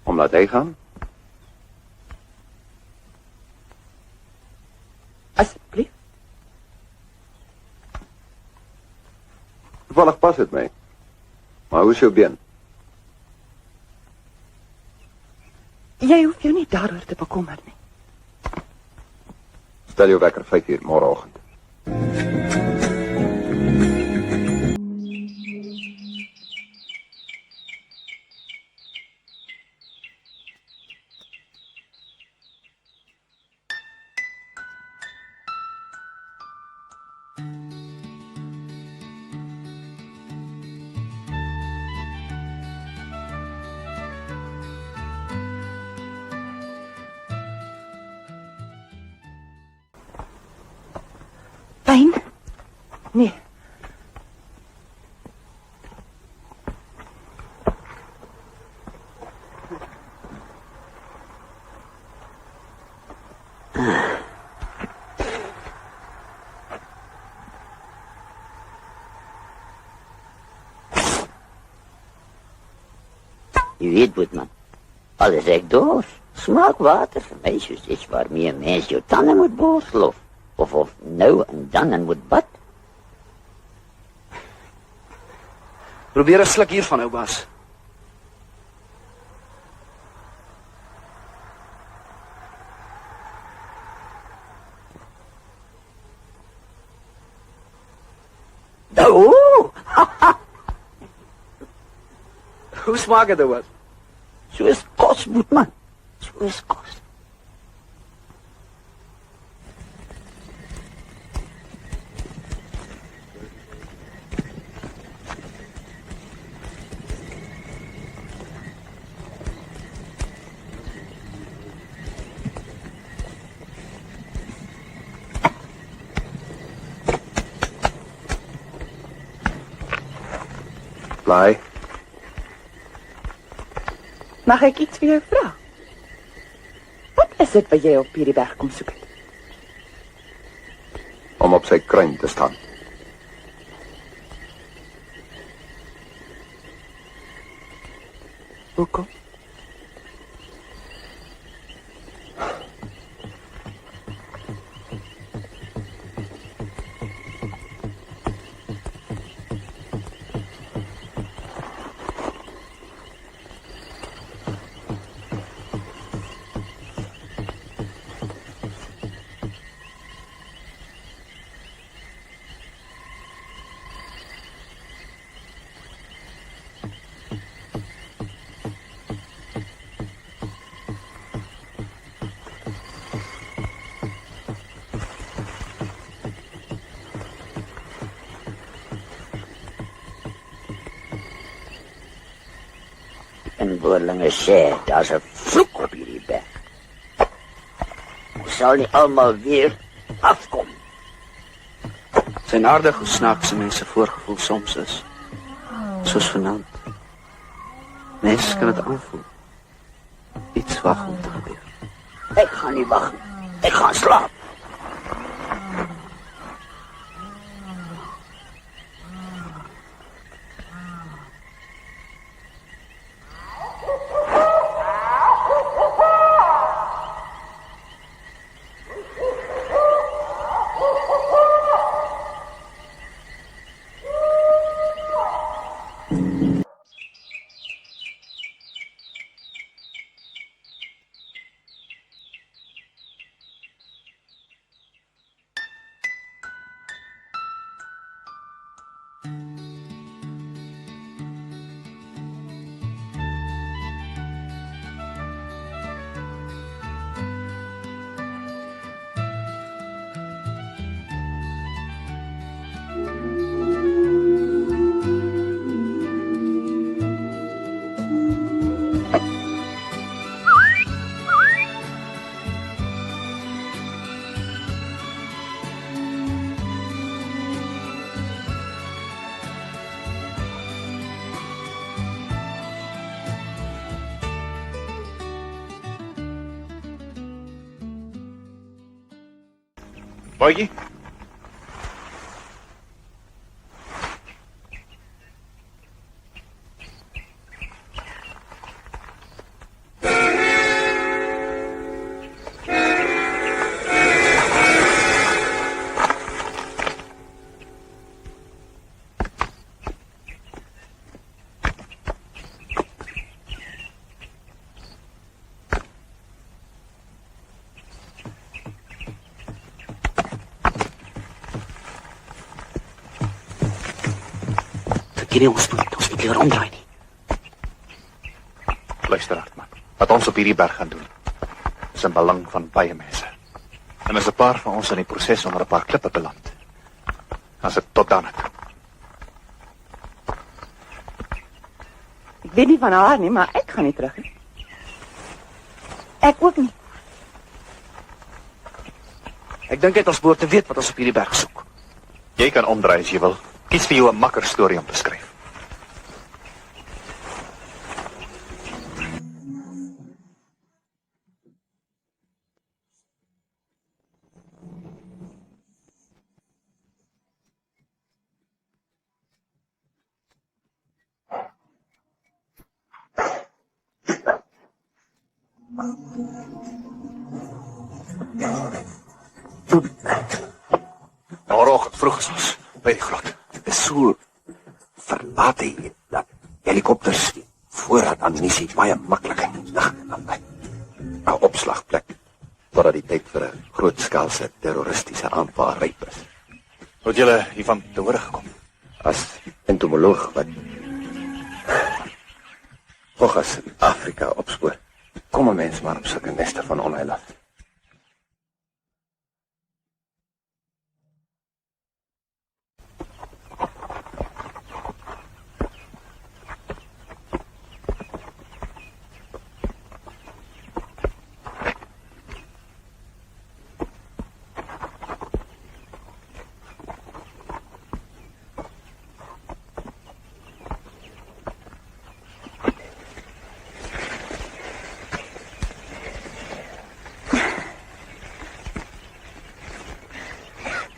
Omdat hy gaan? Asseblief. Toevallig pas dit my. Maar hoe is jou been? Jy hoef jou nie daaroor te bekommer nie. Stel jou wekker 5 uur môreoggend. Pyn? Nee. Je weet, Boetman, alles echt doof. Smaakwater vir my soos iets waarmee 'n mens jou tande moet borstel of nou en dan en moet bad. Probeer 'n sluk hiervan, ou baas. Nou, Hoe smaak dit, ou baas? soos kos, Boetman. Soos kos. Bly. Mag ek iets vir jou vra? Wat is dit wat jy op hierdie berg kom soek het? Om op sy kruin te staan. Hoekom? inboorlinge sê, daar's 'n vloek op hierdie berg. Ons sal nie almal weer afkom. Zijn aardig hoe snaakse mense voorgevoel soms is. Soos vanaand. Mense kan het aanvoel. Iets wag om te gebeur. Ek gaan nie wag nie. Ek gaan slaap. Boygie? Hierdie ons moet weer omdraai nie. Luister, Hartman. Wat ons op hierdie berg gaan doen, is in belang van baie mense. En as 'n paar van ons in die proses onder 'n paar klippe beland, dan is dit tot dan toe. Ek weet nie van haar nie, maar ek gaan nie terug nie. Ek ook nie. Ek dink dit ons behoort te weet wat ons op hierdie berg soek. Jy kan omdraai as jy wil. Kies vir jou 'n makker storie om te skryf. Môreoggend vroeg is ons by die grot. Dit is so verlaat hier dat helikopters die voorraad ammunisie baie maklik in die nag aanlei. 'n Opslagplek totdat die tyd vir 'n grootskaalse terroristiese aanval ryp is. Hoe het julle hiervan te hore gekom? As entomoloog wat vogels in Afrika opspoor, kom 'n mens maar op sulke neste van onheil af.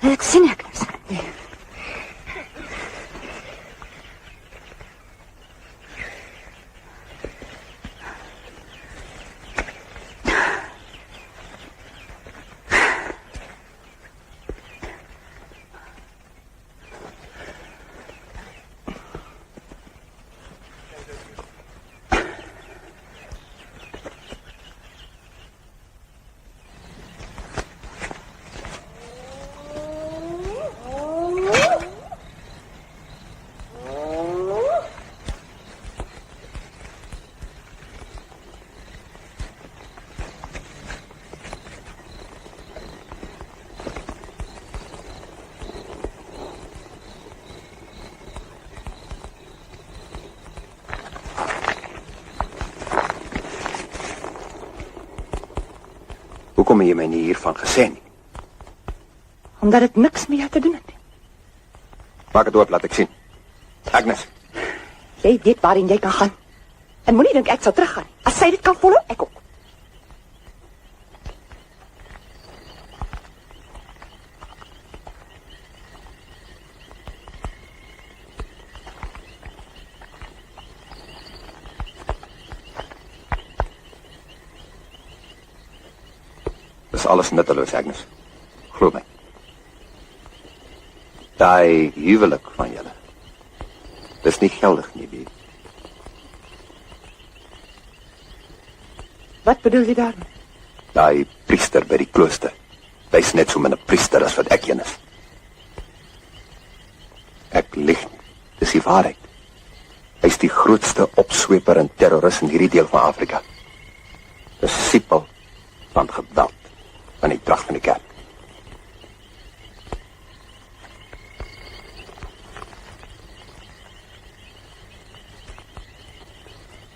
Ek sien ek is. Hoekom het jy my nie hiervan gesê nie? Omdat dit niks met jou te doen het. Maak het oop, laat ek sien. Agnes, Jy weet waarin jy kan gaan. En moenie dink ek sal teruggaan. As sy dit kan volhou, ek ook. dis alles nutteloos, Agnes. Glo my. Daai huwelik van julle, dis nie geldig nie, wie? Wat bedoel jy daarmee? Daai priester by die klooster, hy's net so min 'n priester as wat ek een is. Ek lieg nie, dis die waarheid. Hy's die grootste opsweeper en terroris in hierdie deel van Afrika. Disipel van geweld, van die drag van die kerk.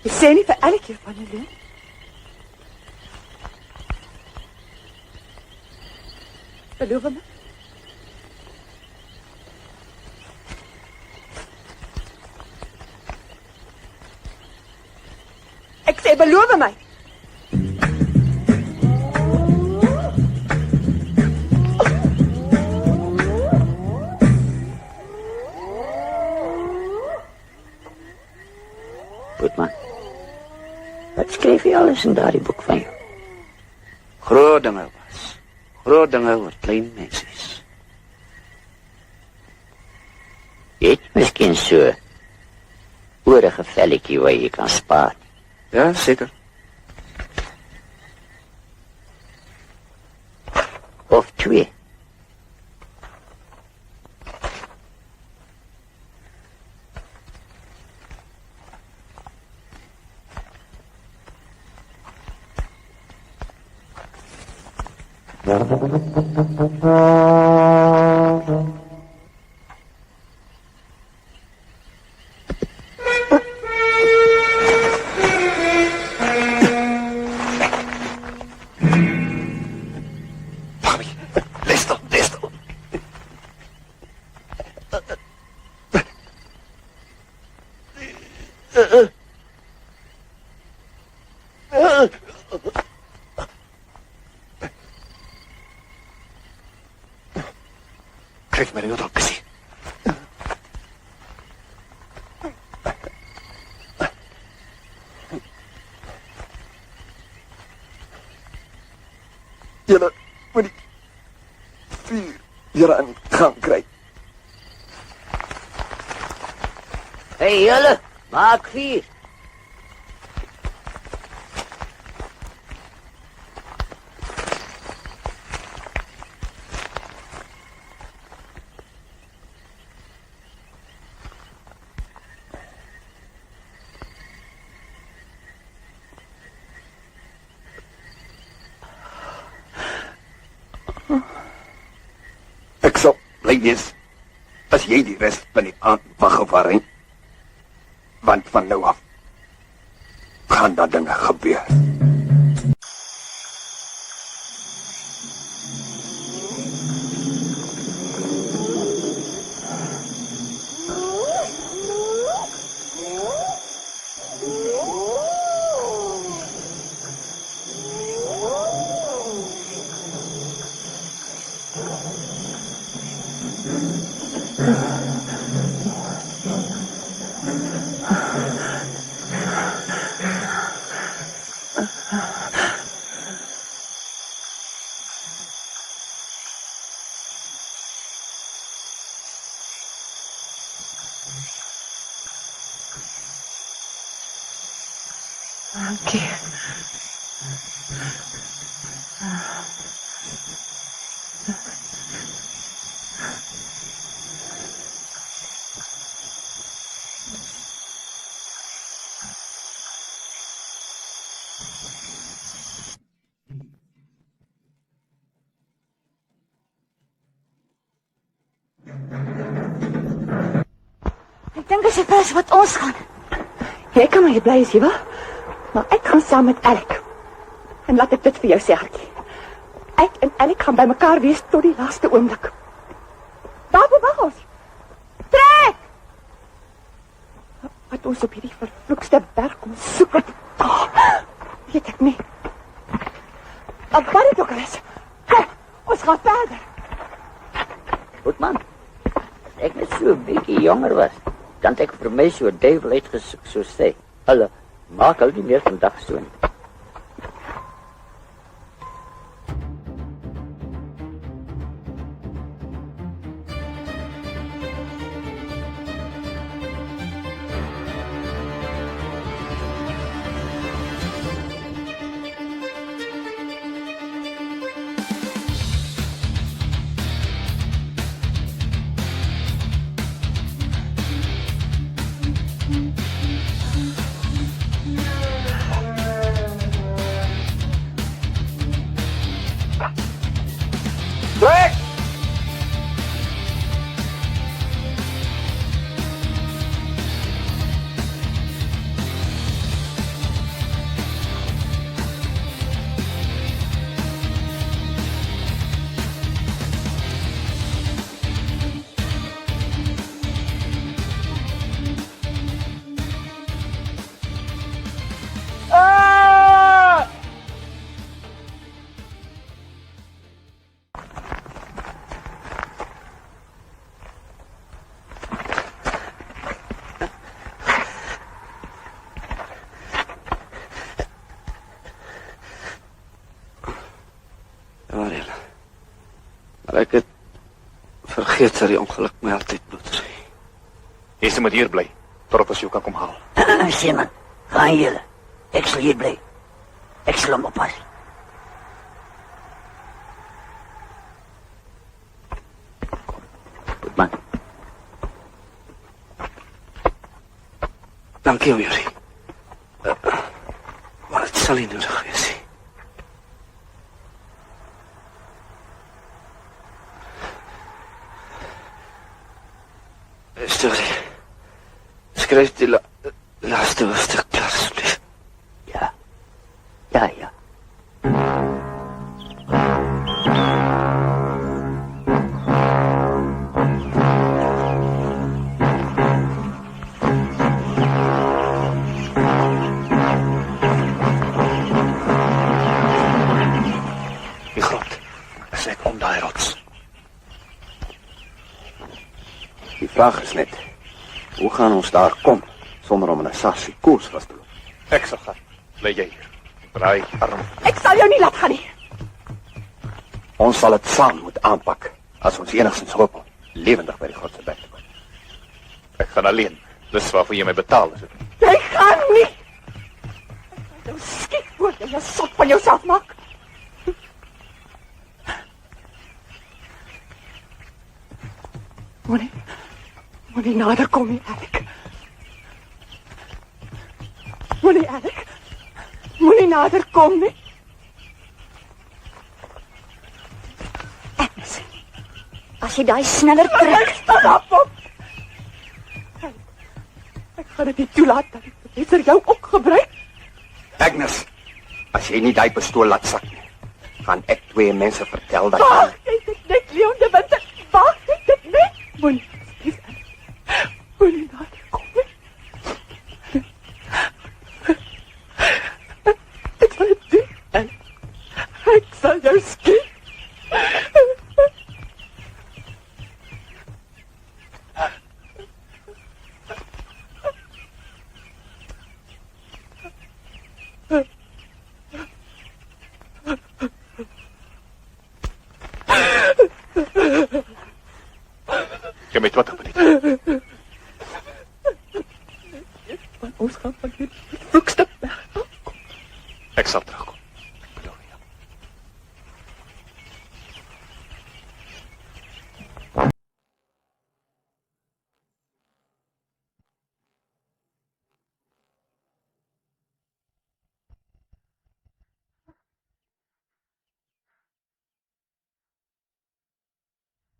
Jy sê nie vir elke van julle. Beloof my. Ek sê beloof my. Boetman, wat skryf jy alles in daardie boek van jou? Groot dinge was. Groot dinge oor klein mensies. Jy het miskien so oorige velletjie waar jy kan spaar. Ja, seker. Of 2. Krijg mij nu wat opgezien. Jullie moet ik 4 jaar aan gang krijgen. Hey julle, maak 4. Ek sal bly wees as jy die res van die aand wag op haar ring. Want van nou af gaan daar dinge gebeur. Dankie. Ek dink as jy pas wat ons gaan. Jy kan maar bly as jy wil. Maar ek gaan saam met Alec. En laat ek dit vir jou sê, Hartjie. Ek en Alec gaan by mekaar wees tot die laaste oomblik. Waarvoor wag ons? Trek! Wat ons op hierdie vervloekste berg kom soek het. Weet ek nie. Wat het ook al is. Kom, ons gaan verder. Goed man, as ek net so 'n bietjie jonger was, dan het ek vir my so 'n duivel uitgesoek soos sy. Hulle maak al nie meer vandag so nie. Trek! Maar ek het vergeet dat die ongeluk my altyd bloed. Jy moet hier bly, totdat ons jou kan kom haal. Seeman, gaan julle. Ek sal hier bly. Ek sal hom oppas. Goed man. Dankie, Yuri. Maar het sal nie nodig wees nie. Sorry. Skryf die laaste hoofstuk klaar, asseblief. Ja. Die grot is net om daai rots. Die vraag is net, hoe gaan ons daar kom, sonder om in 'n sarsie koers vas te loop? Ek sal gaan. Bly jy hier. Draai arm. Ek sal jou nie laat gaan nie. Ons sal dit saam moet aanpak, as ons enigstens hoop om lewendig by die God se bek te kom. Ek gaan alleen. Dis waarvoor jy my betaal, is dit? Jy gaan nie. Ek sal jou skiet voor jy 'n sot van jouself maak. Moenie nader kom nie, Alec. Moenie, Alec. Moenie nader kom nie. Agnes, as jy daai sneller trek. Staan op. Ek gaan dit nie toelaat dat die professor jou ook gebruik. Agnes, as jy nie die pistool laat sak nie, gaan ek 2 mense vertel dat Wag, jy dit net, Leon de Winter. Wag, jy dit net. Moenie nader kom nie. Ek sal dit doen. Ek sal jou skiet. Jy met wat op dit? Want ons gaan van hier vroegstuk weg afkom. Ek sal terugkom.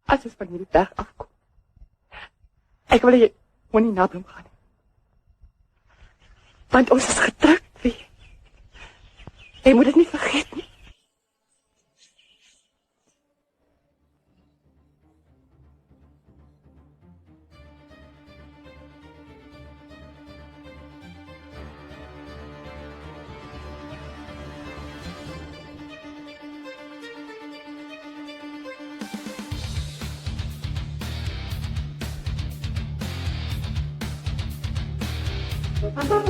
As ons van hierdie berg afkom. Ek wil jy moenie naby hom gaan nie. Want ons is getroud, wie? Jy moet dit nie vergeet nie. Piet.